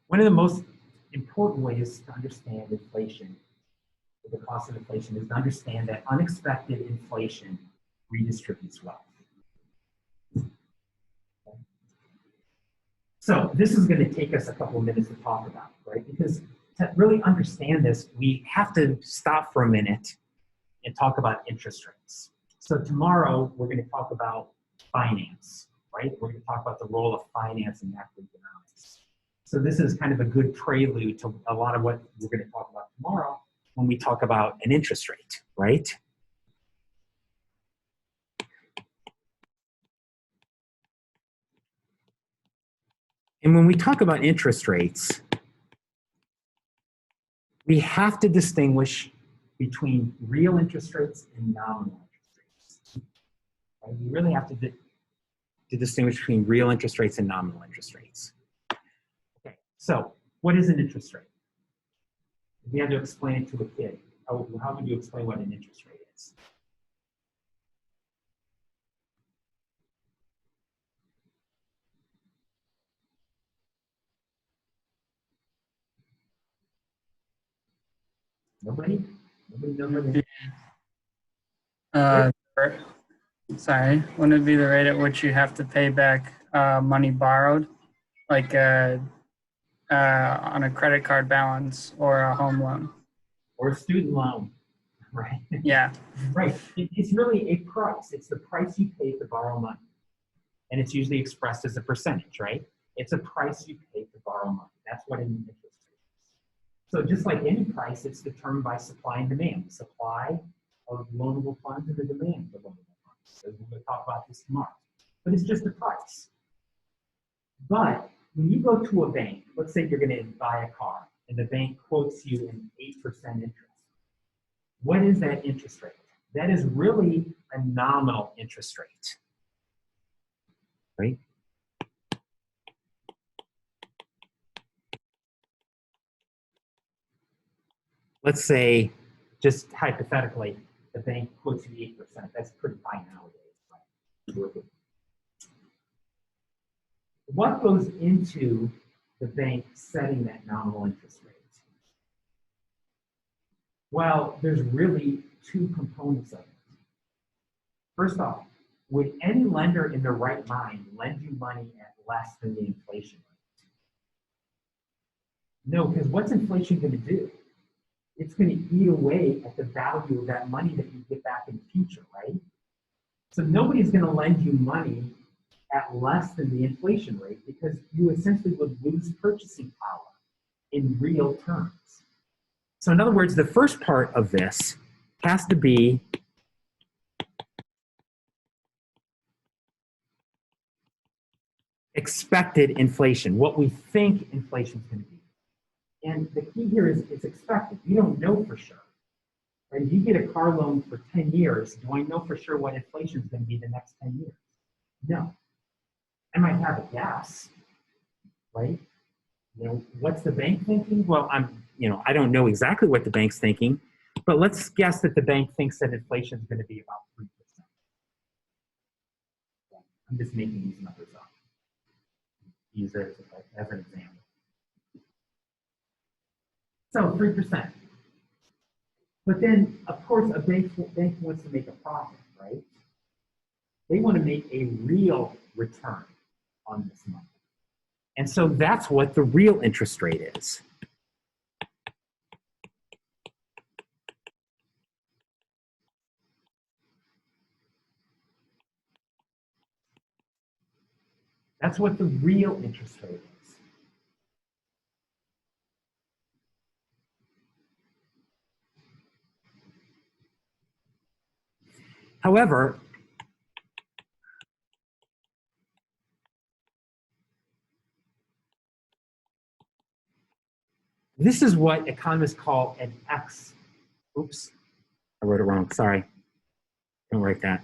Speaker 1: One of the most important ways to understand inflation, the cost of inflation, is to understand that unexpected inflation redistributes wealth. So this is going to take us a couple of minutes to talk about, right? Because to really understand this, we have to stop for a minute and talk about interest rates. So tomorrow we're going to talk about finance, right? We're going to talk about the role of finance in macroeconomics. So this is kind of a good prelude to a lot of what we're going to talk about tomorrow when we talk about an interest rate, right? And when we talk about interest rates, we have to distinguish between real interest rates and nominal interest rates. Right? We really have to distinguish between real interest rates and nominal interest rates. Okay, so what is an interest rate? If you had to explain it to a kid, how would you explain what an interest rate is? Nobody? Nobody knows what it is?
Speaker 3: Sorry, wouldn't it be the rate at which you have to pay back money borrowed, like on a credit card balance or a home loan?
Speaker 1: Or a student loan, right?
Speaker 3: Yeah.
Speaker 1: Right. It's really a price. It's the price you pay to borrow money. And it's usually expressed as a percentage, right? It's a price you pay to borrow money. That's what an interest rate is. So just like any price, it's determined by supply and demand. The supply of loanable funds and the demand for loanable funds. So we're going to talk about this tomorrow. But it's just a price. But when you go to a bank, let's say you're going to buy a car, and the bank quotes you an 8% interest. What is that interest rate? That is really a nominal interest rate, right? Let's say, just hypothetically, the bank quotes you 8%. That's pretty high nowadays, right? What goes into the bank setting that nominal interest rate? Well, there's really two components of it. First off, would any lender in their right mind lend you money at less than the inflation rate? No, because what's inflation going to do? It's going to eat away at the value of that money that you get back in the future, right? So nobody's going to lend you money at less than the inflation rate because you essentially would lose purchasing power in real terms. So in other words, the first part of this has to be expected inflation, what we think inflation is going to be. And the key here is it's expected. You don't know for sure. Right? If you get a car loan for 10 years, do I know for sure what inflation is going to be the next 10 years? No. I might have a guess, right? You know, what's the bank thinking? Well, I don't know exactly what the bank's thinking, but let's guess that the bank thinks that inflation is going to be about 3%. I'm just making these numbers up. Use it as an example. So 3%. But then, of course, a bank wants to make a profit, right? They want to make a real return on this money. And so that's what the real interest rate is. That's what the real interest rate is. However, this is what economists call an X. Oops, I wrote it wrong. Sorry. Don't write that.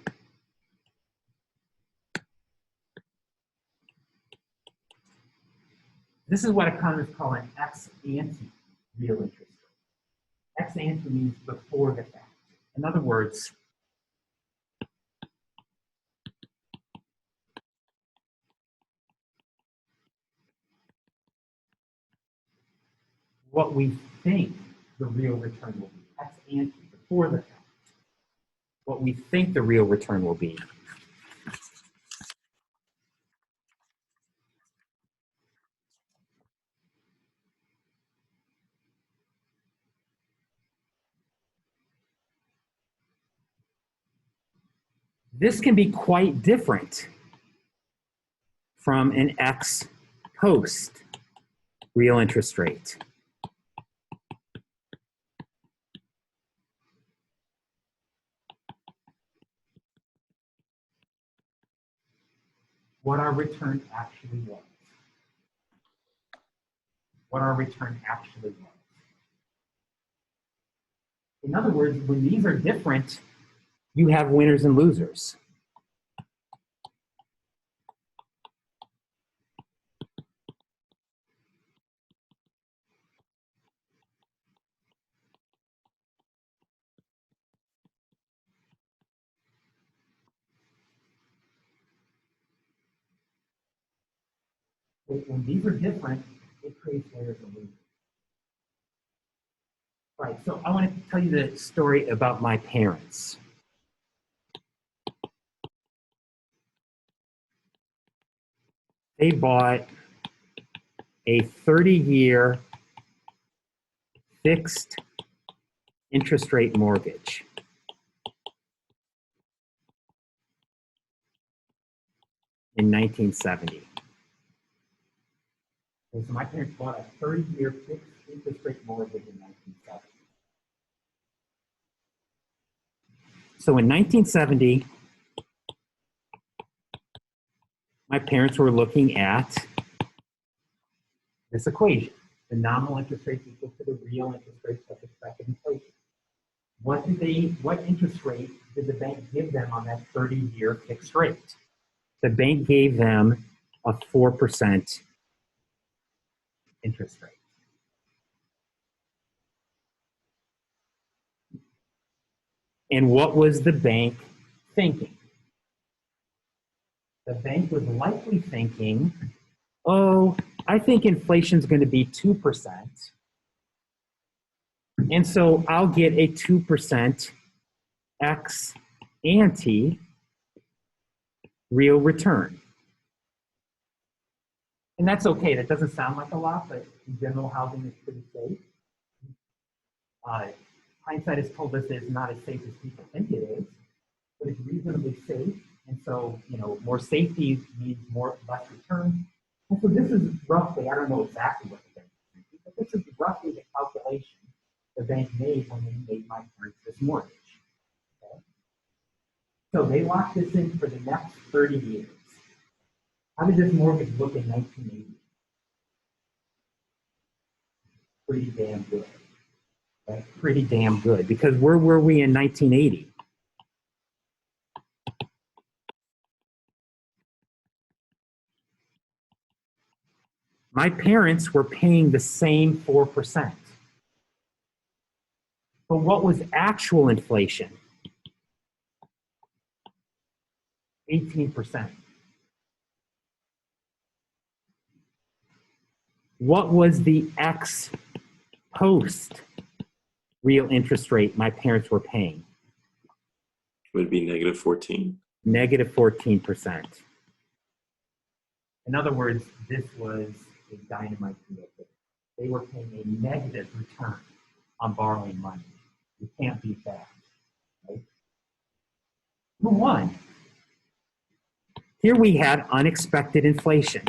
Speaker 1: This is what economists call an ex ante real interest rate. Ex ante means before the fact. In other words, what we think the real return will be. Ex ante, before the fact. What we think the real return will be. This can be quite different from an ex post real interest rate. What our return actually was. What our return actually was. In other words, when these are different, you have winners and losers. When these are different, it creates winners and losers. Right, so I want to tell you the story about my parents. They bought a 30-year fixed interest rate mortgage. In 1970. So my parents bought a 30-year fixed interest rate mortgage in 1970. So in 1970, my parents were looking at this equation. The nominal interest rate equal to the real interest rate plus expected inflation. What interest rate did the bank give them on that 30-year fixed rate? The bank gave them a 4% interest rate. And what was the bank thinking? The bank was likely thinking, oh, I think inflation's going to be 2%. And so I'll get a 2% ex ante real return. And that's okay. That doesn't sound like a lot, but in general, housing is pretty safe. Hindsight has told us that it's not as safe as people think it is, but it's reasonably safe. And so, more safety means less return. And so this is roughly, I don't know exactly what the bank is thinking, but this is roughly the calculation the bank made when they made my parents this mortgage. Okay? So they locked this in for the next 30 years. How did this mortgage look in 1980? Pretty damn good. Right? Pretty damn good. Because where were we in 1980? My parents were paying the same 4%. But what was actual inflation? 18%. What was the ex post real interest rate my parents were paying?
Speaker 2: Would it be negative 14?
Speaker 1: Negative 14%. In other words, this was a dynamite deal. They were paying a negative return on borrowing money. You can't beat that, right? Who won? Here we had unexpected inflation.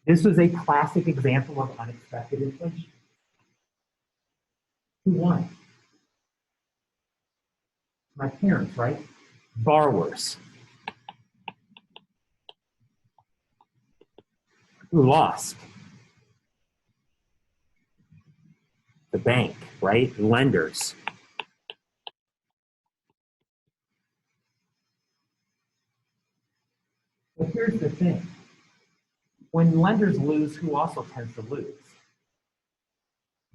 Speaker 1: This was a classic example of unexpected inflation. Who won? My parents, right? Borrowers. Who lost? The bank, right? Lenders. But here's the thing. When lenders lose, who also tends to lose?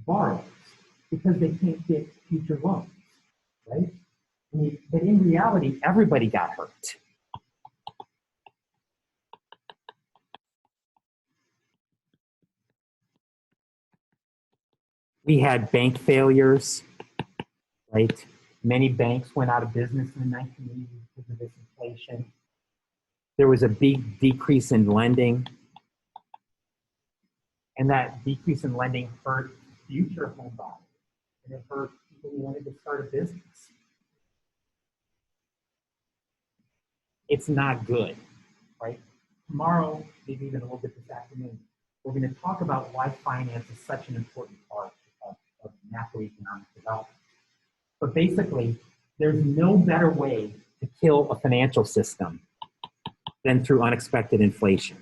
Speaker 1: Borrowers, because they can't get future loans, right? But in reality, everybody got hurt. We had bank failures, right? Many banks went out of business in the 1980s because of this inflation. There was a big decrease in lending, and that decrease in lending hurt future home buyers, and it hurt people who wanted to start a business. It's not good, right? Tomorrow, maybe even a little bit this afternoon, we're going to talk about why finance is such an important part of macroeconomic development. But basically, there's no better way to kill a financial system than through unexpected inflation.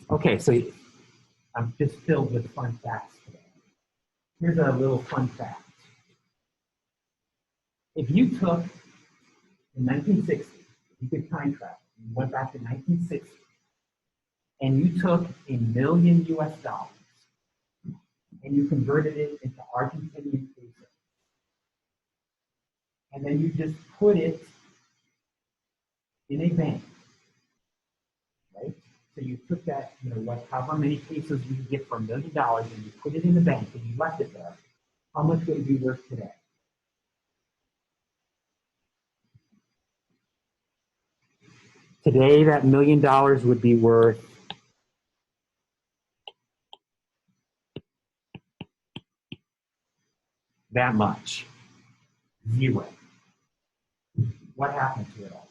Speaker 1: Okay, so I'm just filled with fun facts today. Here's a little fun fact. If you took in 1960, you could time travel, you went back to 1960, and you took $1 million US and you converted it into Argentinian peso, and then you just put it in a bank, right? So you took that, however many pesos you could get for $1 million, and you put it in the bank and you left it there. How much would it be worth today? Today, that $1 million would be worth that much. Zero. What happened to it all?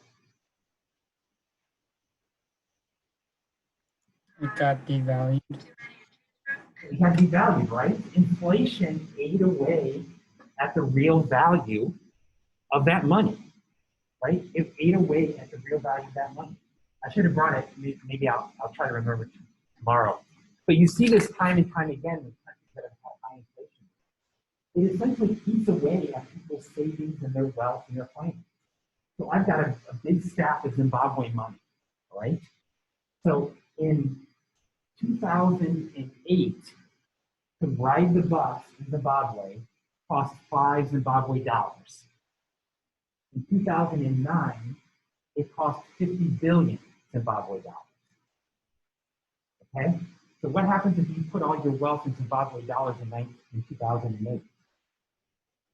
Speaker 3: It got devalued.
Speaker 1: It got devalued, right? Inflation ate away at the real value of that money, right? It ate away at the real value of that money. I should have brought it. Maybe I'll try to remember tomorrow. But you see this time and time again with countries that have had high inflation. It essentially eats away at people's savings and their wealth and their finance. So I've got a big stack of Zimbabwe money, all right? So in 2008, to ride the bus in Zimbabwe cost 5 Zimbabwe dollars. In 2009, it cost 50 billion Zimbabwe dollars. Okay? So what happens if you put all your wealth in Zimbabwe dollars in 2008?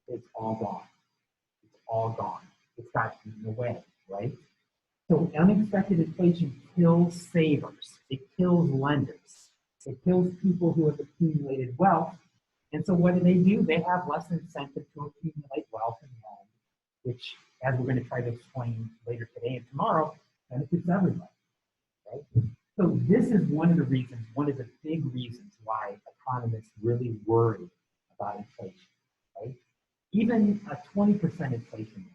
Speaker 1: It's all gone. It's all gone. It's got eaten away, right? So unexpected inflation kills savers. It kills lenders. It kills people who have accumulated wealth. And so what do? They have less incentive to accumulate wealth and loan, which, as we're going to try to explain later today and tomorrow, benefits everybody, right? So this is one of the big reasons why economists really worry about inflation, right? Even a 20% inflation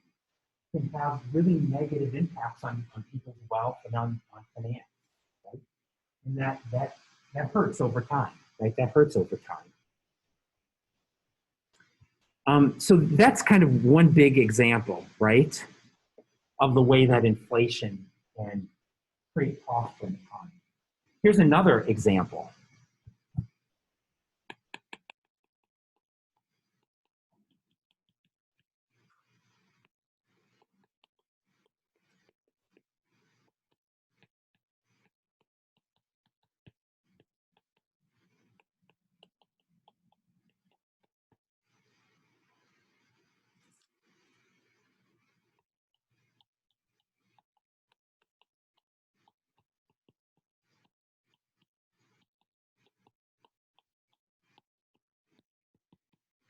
Speaker 1: can have really negative impacts on people's wealth and on finance, right? And that hurts over time, right? That hurts over time. So that's kind of one big example, right, of the way that inflation can create costs in the economy. Here's another example.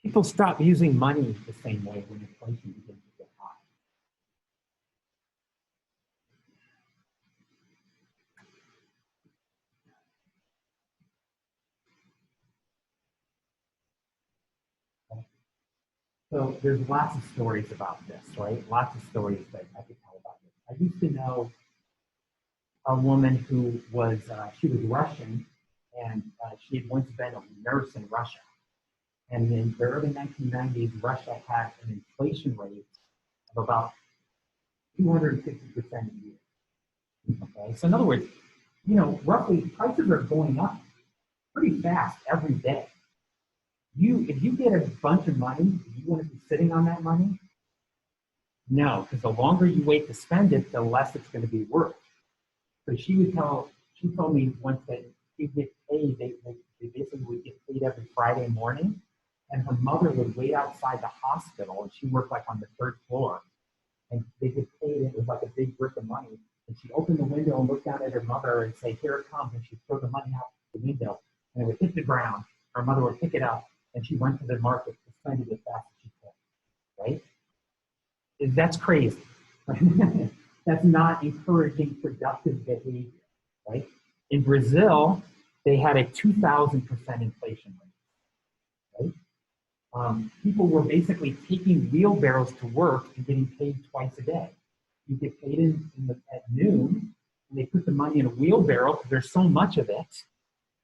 Speaker 1: People stop using money the same way when inflation begins to get high. So there's lots of stories about this, right? Lots of stories that I could tell about this. I used to know a woman who was, she was Russian, and she had once been a nurse in Russia. And in the early 1990s, Russia had an inflation rate of about 250% a year. Okay, so in other words, you know, roughly prices are going up pretty fast every day. If you get a bunch of money, do you want to be sitting on that money? No, because the longer you wait to spend it, the less it's going to be worth. So she told me once that she'd get paid, they basically would get paid every Friday morning, and her mother would wait outside the hospital, and she worked like on the third floor, and they get paid, and it was like a big brick of money, and she'd open the window and look down at her mother and say, here it comes, and she'd throw the money out the window, and it would hit the ground. Her mother would pick it up, and she went to the market to spend it as fast as she could, right? That's crazy. That's not encouraging productive behavior, right? In Brazil, they had a 2,000% inflation rate, right? People were basically taking wheelbarrows to work and getting paid twice a day. You get paid at noon, and they put the money in a wheelbarrow because there's so much of it,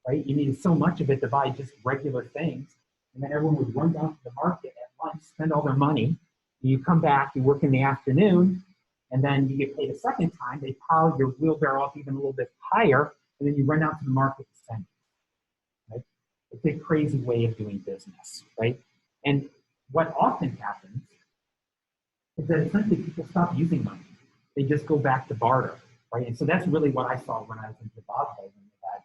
Speaker 1: right? You needed so much of it to buy just regular things. And then everyone would run down to the market at lunch, spend all their money. You come back, you work in the afternoon, and then you get paid a second time. They pile your wheelbarrow up even a little bit higher, and then you run out to the market to send it. Right? It's a crazy way of doing business, right? And what often happens is that essentially people stop using money. They just go back to barter, right? And so that's really what I saw when I was in Zimbabwe, when we had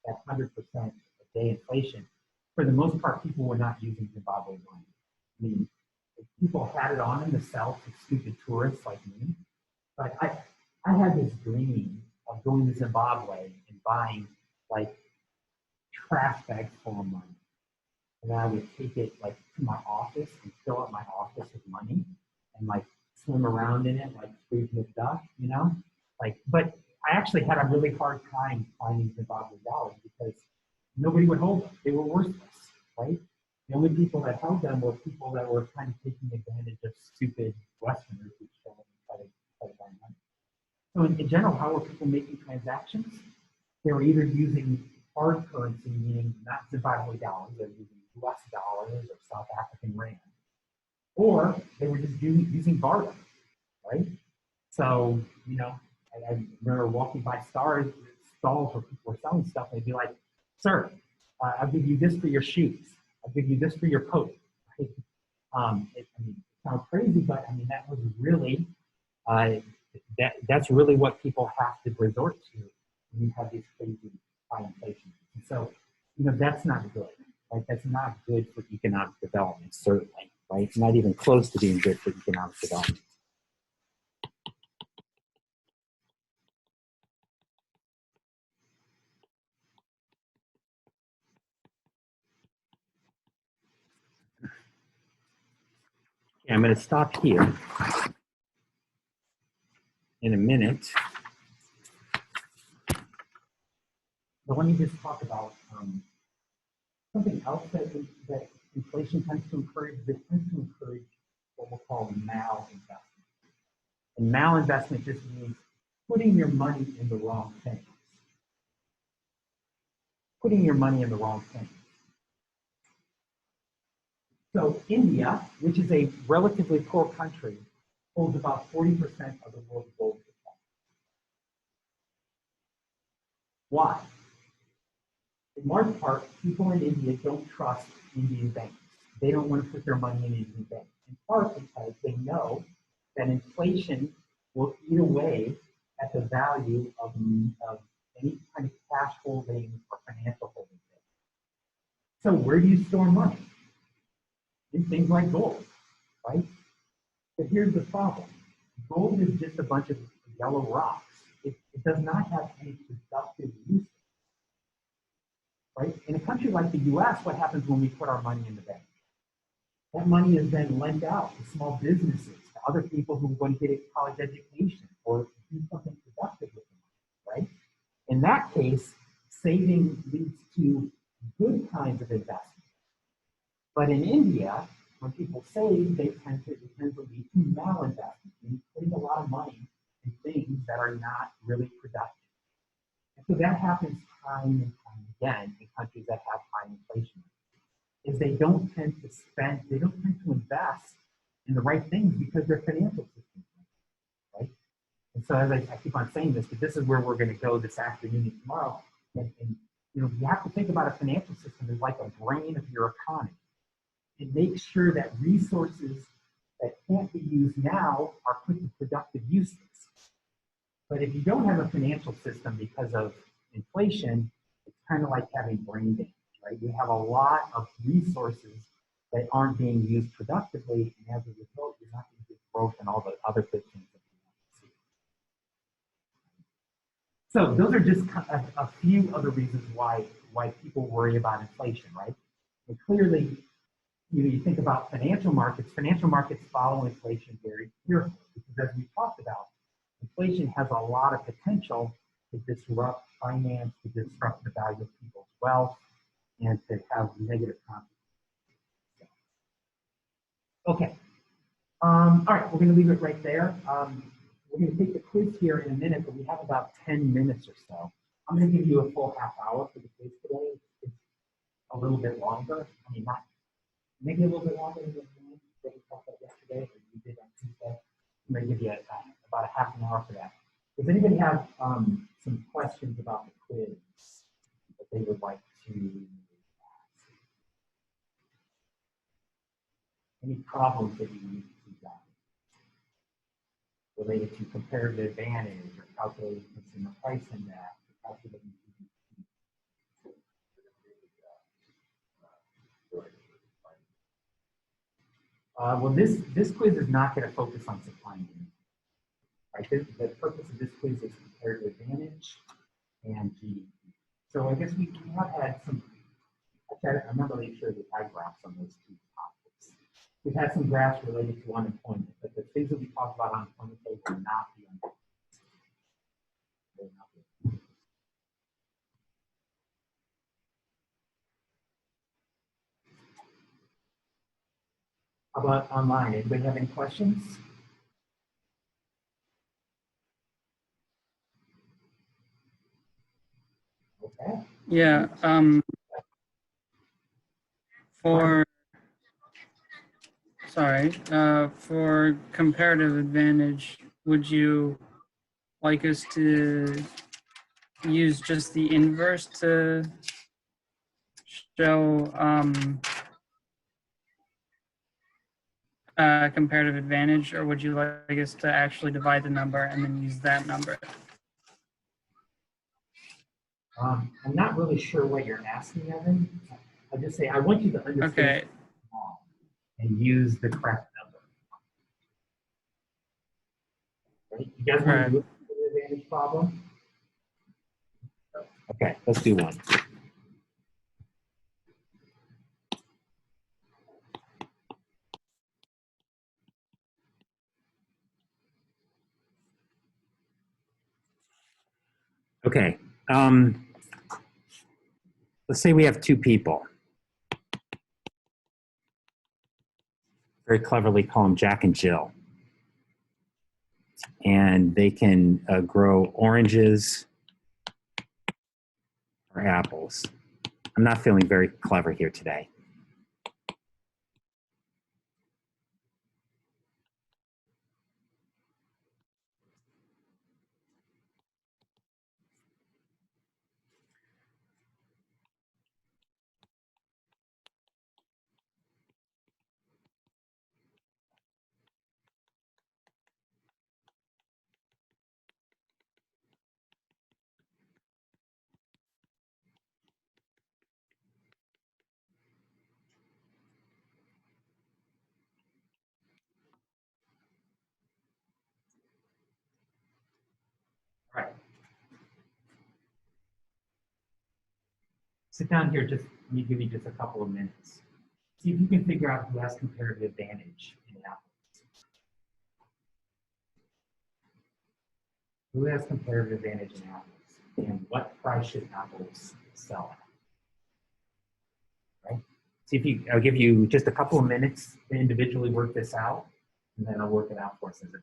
Speaker 1: that 100% a day inflation. For the most part, people were not using Zimbabwe money. I mean, people had it on them to sell to stupid tourists like me. But I had this dream of going to Zimbabwe and buying like trash bags full of money. And then I would take it like to my office and fill up my office with money and like swim around in it like Scrooge McDuck, you know? Like, but I actually had a really hard time finding Zimbabwe dollars because nobody would hold them. They were worthless, right? The only people that held them were people that were kind of taking advantage of stupid Westerners who show up and try to buy money. So in general, how were people making transactions? They were either using hard currency, meaning not Zimbabwe dollars, they were using US dollars or South African rand, or they were just using barter, right? So, you know, I remember walking by stalls where people were selling stuff, and they'd be like, sir, I'll give you this for your shoes. I'll give you this for your coat. Right? It sounds crazy, but I mean, that was really, that's really what people have to resort to when you have these crazy high inflation. And so, you know, that's not good. Right? That's not good for economic development, certainly. Right? It's not even close to being good for economic development. Okay, I'm going to stop here in a minute. But let me just talk about something else that inflation tends to encourage. It tends to encourage what we'll call malinvestment. And malinvestment just means putting your money in the wrong things. Putting your money in the wrong things. So India, which is a relatively poor country, holds about 40% of the world's gold supply. Why? In large part, people in India don't trust Indian banks. They don't want to put their money in Indian banks. In part because they know that inflation will eat away at the value of any kind of cash holdings or financial holdings. So where do you store money? In things like gold, right? But here's the problem. Gold is just a bunch of yellow rocks. It does not have any productive use. Right? In a country like the US, what happens when we put our money in the bank? That money is then lent out to small businesses, to other people who want to get a college education or do something productive with the money, right? In that case, saving leads to good kinds of investment. But in India, when people save, it tends to lead to malinvestment, meaning putting a lot of money in things that are not really productive. And so that happens time and time again in countries that have high inflation, is they don't tend to invest in the right things because their financial system, right? And so as I keep on saying this, but this is where we're going to go this afternoon and tomorrow. And you have to think about a financial system as like a brain of your economy. It makes sure that resources that can't be used now are put to productive uses. But if you don't have a financial system because of inflation, it's kind of like having brain damage, right? You have a lot of resources that aren't being used productively, and as a result, you're not going to get growth and all the other good things that you want to see. So those are just a few other reasons why people worry about inflation, right? And clearly, you think about financial markets follow inflation very carefully because, as we talked about, inflation has a lot of potential to disrupt finance, to disrupt the value of people's wealth, and to have negative consequences. Okay. All right, we're going to leave it right there. We're going to take the quiz here in a minute, but we have about 10 minutes or so. I'm going to give you a full half hour for the quiz today. It's a little bit longer. I mean, maybe a little bit longer than we talked about yesterday, or you did on Tuesday. I'm going to give you about a half an hour for that. Does anybody have some questions about the quiz that they would like to ask? Any problems that you need to see done related to comparative advantage or calculating consumer price index or calculating well, this quiz is not going to focus on supply and demand. Right? The purpose of this quiz is comparative advantage and GDP. So I guess we have had some, I'm not really sure that I graphs on those two topics. We've had some graphs related to unemployment, but the things that we talk about on unemployment will not be unemployment. How about online? Anybody have any questions? Okay.
Speaker 3: Yeah. For comparative advantage, would you like us to use just the inverse to show comparative advantage, or would you like us to actually divide the number and then use that number?
Speaker 1: I'm not really sure what you're asking, Evan. I'll just say I want you to understand. Okay. And use the correct number. Right? You guys want to do the advantage problem? Okay, let's do one. Okay. Let's say we have two people. Very cleverly call them Jack and Jill. and they can grow oranges or apples. I'm not feeling very clever here today. All right. Sit down here, just let me give you just a couple of minutes. See if you can figure out who has comparative advantage in apples. Who has comparative advantage in apples? And what price should apples sell at? Right? See if you, I'll give you just a couple of minutes to individually work this out, and then I'll work it out for us as a group.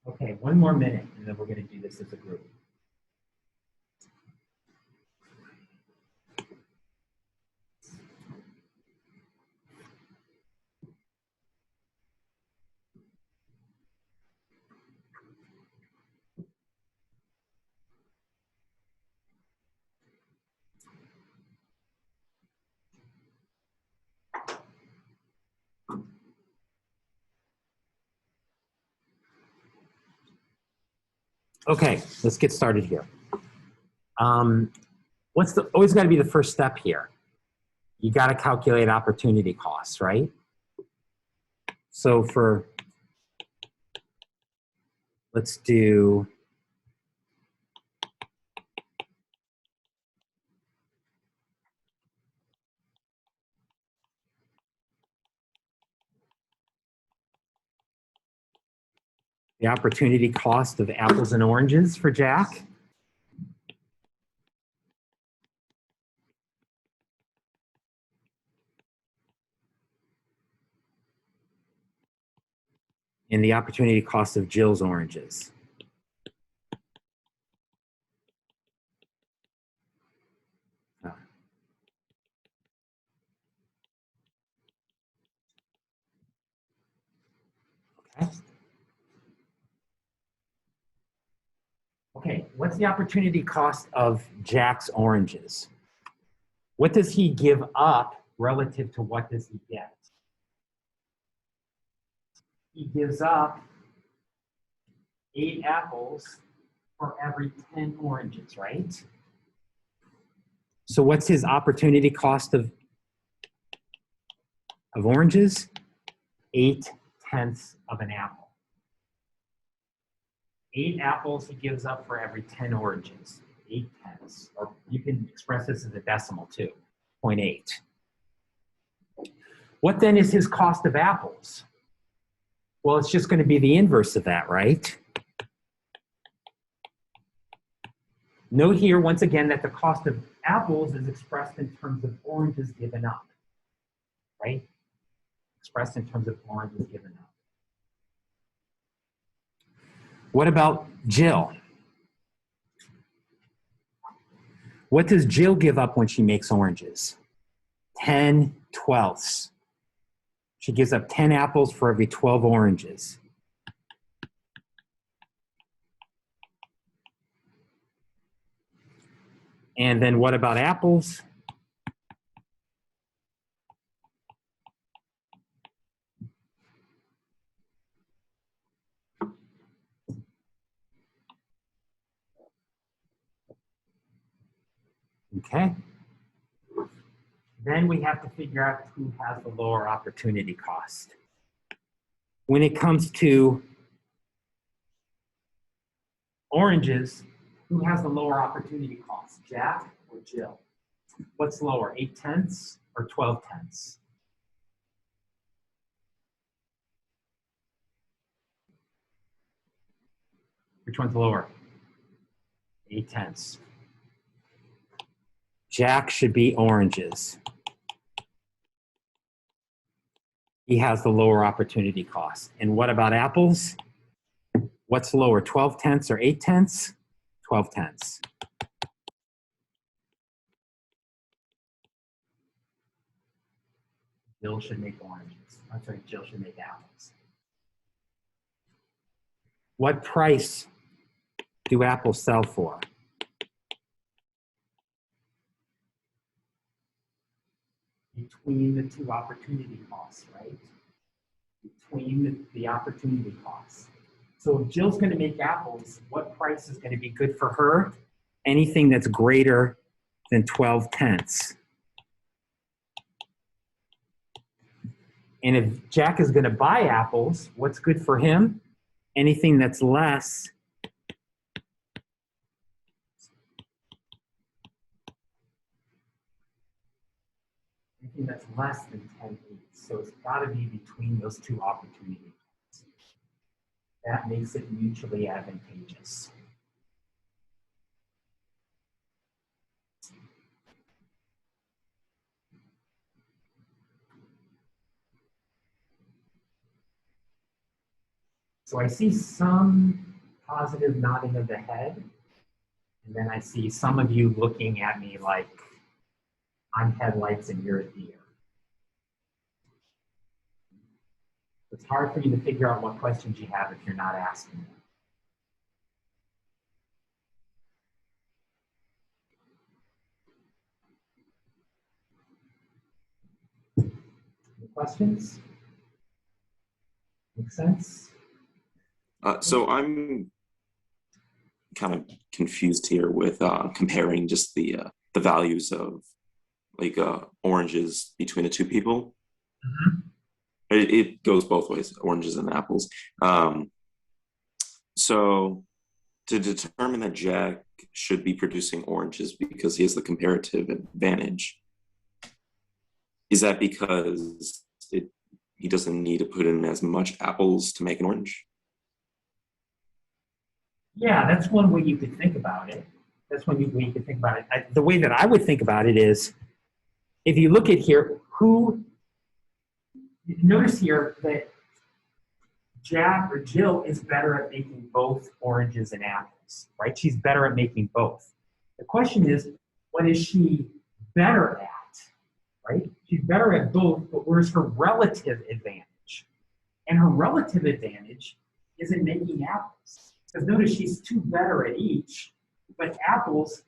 Speaker 1: Okay, one more minute, and then we're going to do this as a group. Okay, let's get started here. What's the always got to be the first step here? You got to calculate opportunity costs, right? So for, let's do, the opportunity cost of apples and oranges for Jack. And the opportunity cost of Jill's oranges. Okay, what's the opportunity cost of Jack's oranges? What does he give up relative to what does he get? He gives up 8 apples for every 10 oranges, right? So what's his opportunity cost of oranges? 8/10 of an apple. 8 apples he gives up for every 10 oranges. 8/10, or you can express this as a decimal too, 0.8. What then is his cost of apples? Well, it's just going to be the inverse of that, right? Note here, once again, that the cost of apples is expressed in terms of oranges given up, right? Expressed in terms of oranges given up. What about Jill? What does Jill give up when she makes oranges? 10/12. She gives up 10 apples for every 12 oranges. And then what about apples? Okay. Then we have to figure out who has the lower opportunity cost. When it comes to oranges, who has the lower opportunity cost, Jack or Jill? What's lower, 8/10 or 12/10? Which one's lower? 8/10. Jack should be oranges. He has the lower opportunity cost. And what about apples? What's lower, 12/10 or 8/10? 12/10. Jill should make oranges. I'm sorry, Jill should make apples. What price do apples sell for? Between the two opportunity costs, right? Between the opportunity costs. So if Jill's going to make apples, what price is going to be good for her? Anything that's greater than 12/10. And if Jack is going to buy apples, what's good for him? Anything that's less anything that's less than 10/8. So it's got to be between those two opportunity costs. That makes it mutually advantageous. So I see some positive nodding of the head, and then I see some of you looking at me like I'm headlights and you're a deer. It's hard for you to figure out what questions you have if you're not asking them. Any questions? Make sense?
Speaker 2: So I'm kind of confused here with comparing just the values of like oranges between the two people.
Speaker 1: Mm-hmm.
Speaker 2: It goes both ways, oranges and apples. So to determine that Jack should be producing oranges because he has the comparative advantage, is that because he doesn't need to put in as much apples to make an orange?
Speaker 1: Yeah, that's one way you could think about it. That's one way you could think about it. The way that I would think about it is, if you look at here, notice here that Jack or Jill is better at making both oranges and apples, right? She's better at making both. The question is, what is she better at, right? She's better at both, but where's her relative advantage? And her relative advantage is in making apples. Because notice she's two better at each, but apples,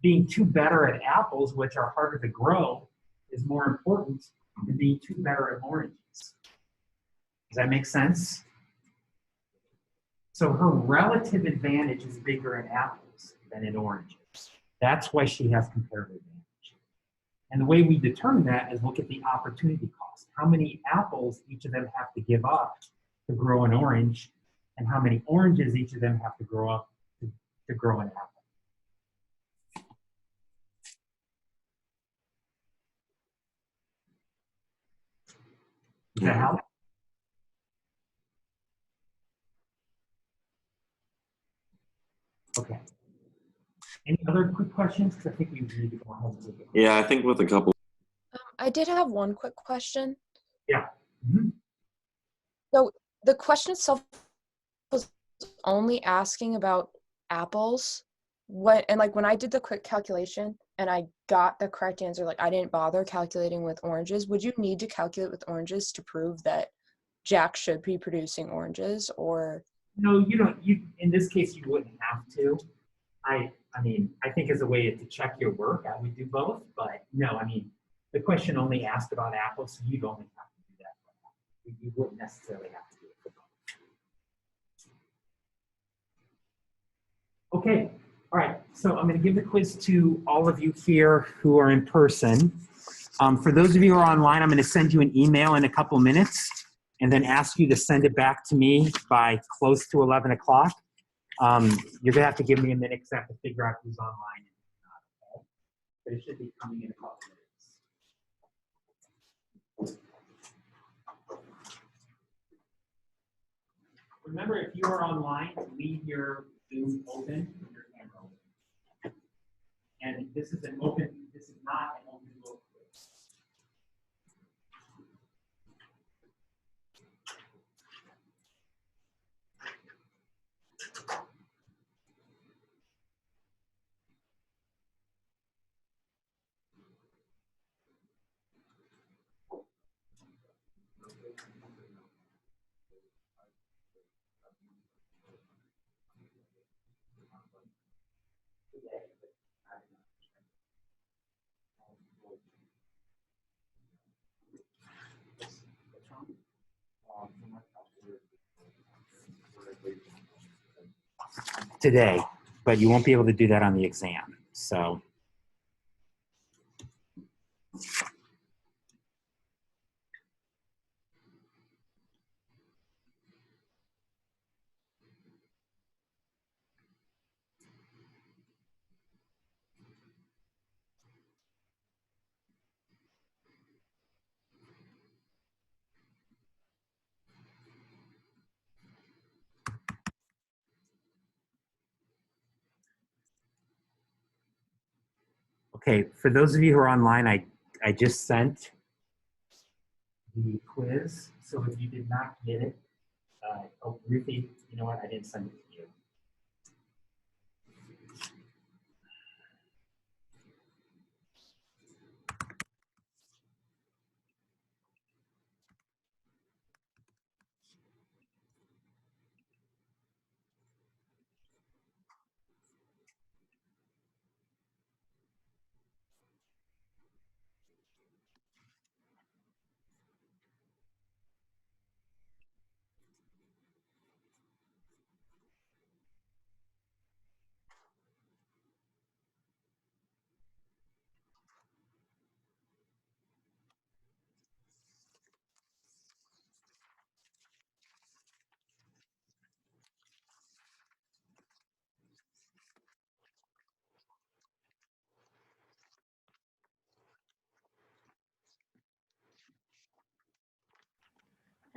Speaker 1: being two better at apples, which are harder to grow, is more important than being two better at oranges. Does that make sense? So her relative advantage is bigger in apples than in oranges. That's why she has comparative advantage. And the way we determine that is look at the opportunity cost. How many apples each of them have to give up to grow an orange, and how many oranges each of them have to grow up to grow an apple. Does that help? Okay. Any other quick questions? Because I think we need to go home.
Speaker 2: Yeah, I think with a couple.
Speaker 4: I did have one quick question.
Speaker 1: Yeah. Mhm.
Speaker 4: So the question itself was only asking about apples. And like when I did the quick calculation and I got the correct answer, like I didn't bother calculating with oranges. Would you need to calculate with oranges to prove that Jack should be producing oranges, or?
Speaker 1: No, you don't. You in this case you wouldn't have to. I mean, I think as a way to check your work, I would do both. But no, I mean, the question only asked about apples, so you'd only have to do that for apples. You wouldn't necessarily have to do it for both. Okay. All right. So I'm going to give the quiz to all of you here who are in person. For those of you who are online, I'm going to send you an email in a couple minutes and then ask you to send it back to me by close to 11 o'clock. You're gonna have to give me a minute because I have to figure out who's online and who's not, okay? But it should be coming in a couple minutes. Remember, if you are online, leave your Zoom open and your camera open. And this is not an open book quiz. Today, but you won't be able to do that on the exam. So. Okay, for those of you who are online, I just sent the quiz. So if you did not get it, oh, Ruthie, you know what? I didn't send it to you.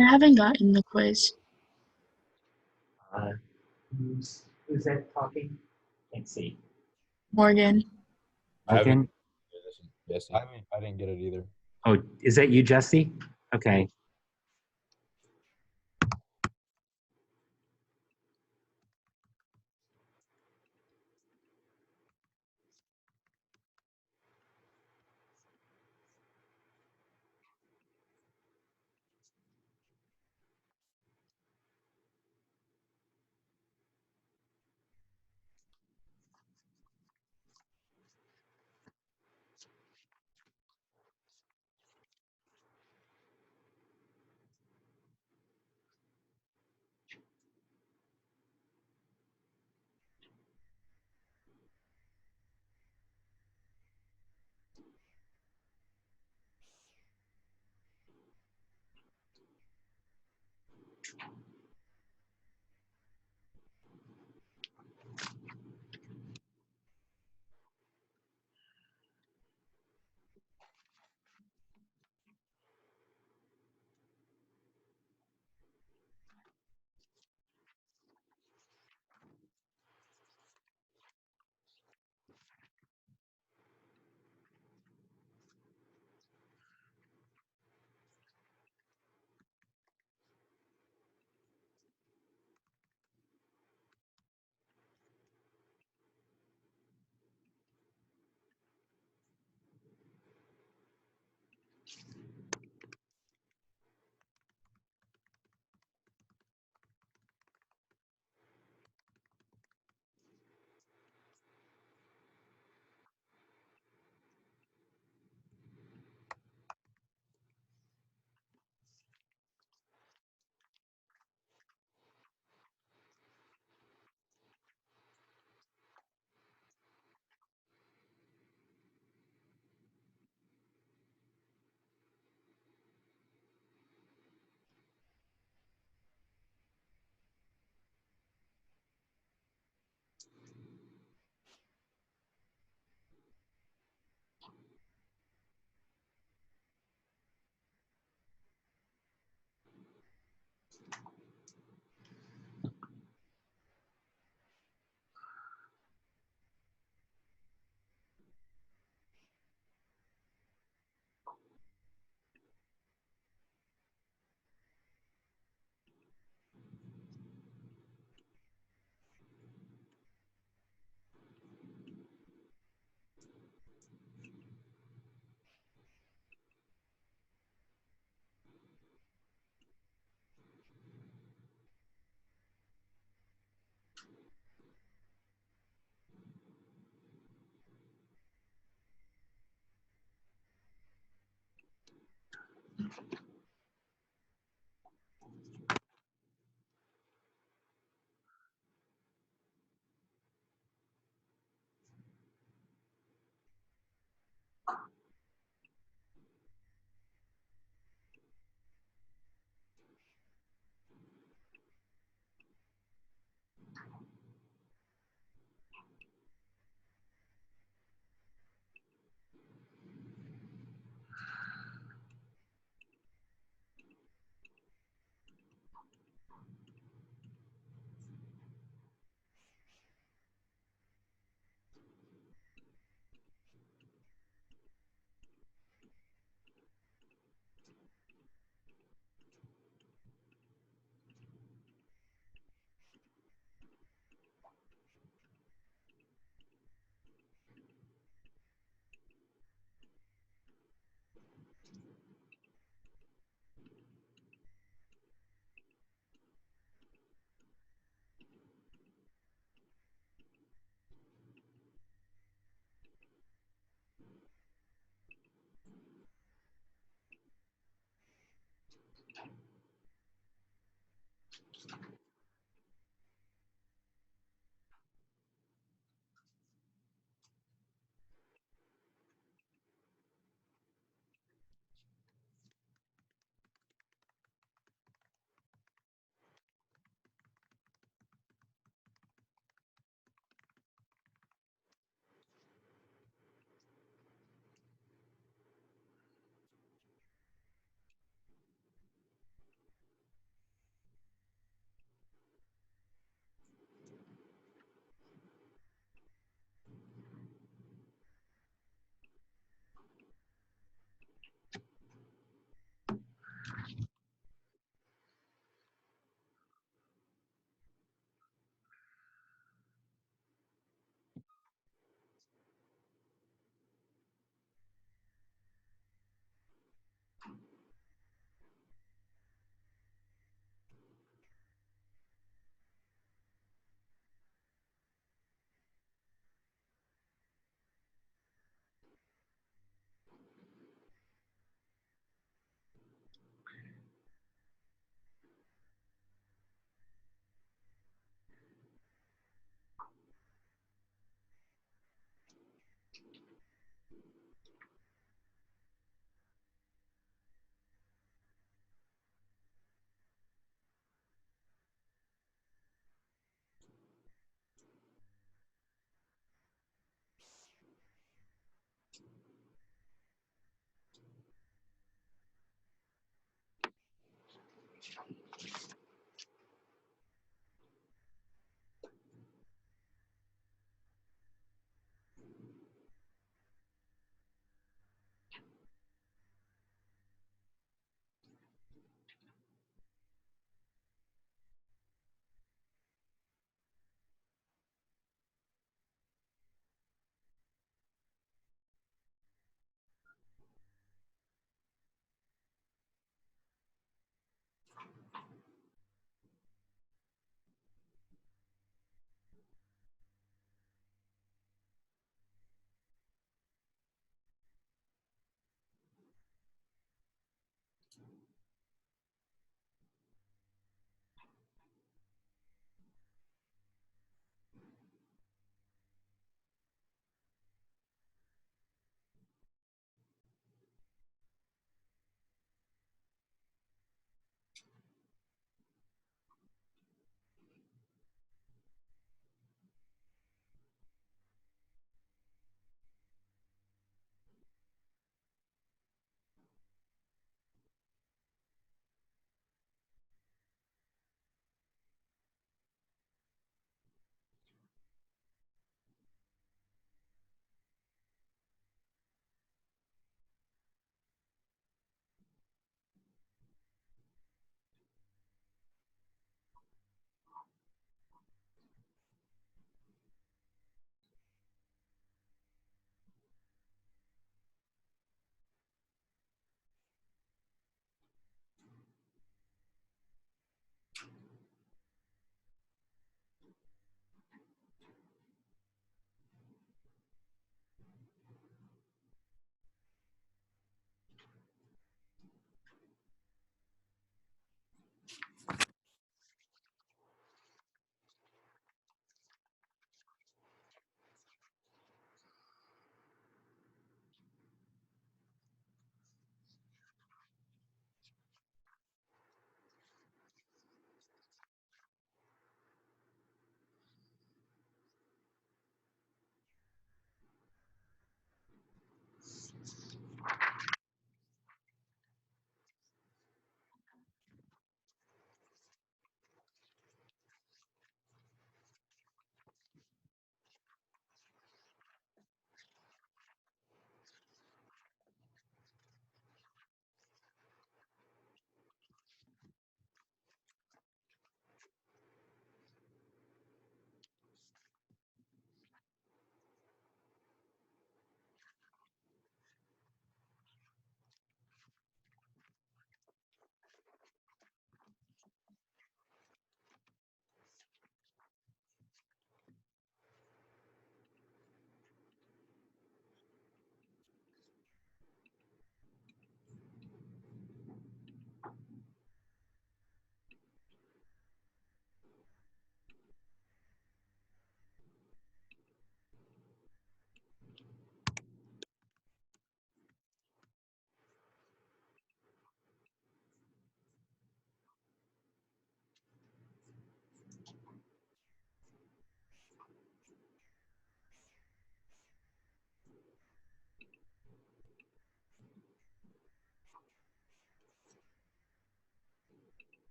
Speaker 5: I haven't gotten the quiz.
Speaker 1: Who's that talking? Can't see.
Speaker 5: Morgan.
Speaker 1: Morgan?
Speaker 6: Yes, I didn't get it either.
Speaker 1: Oh, is that you, Jesse? Okay.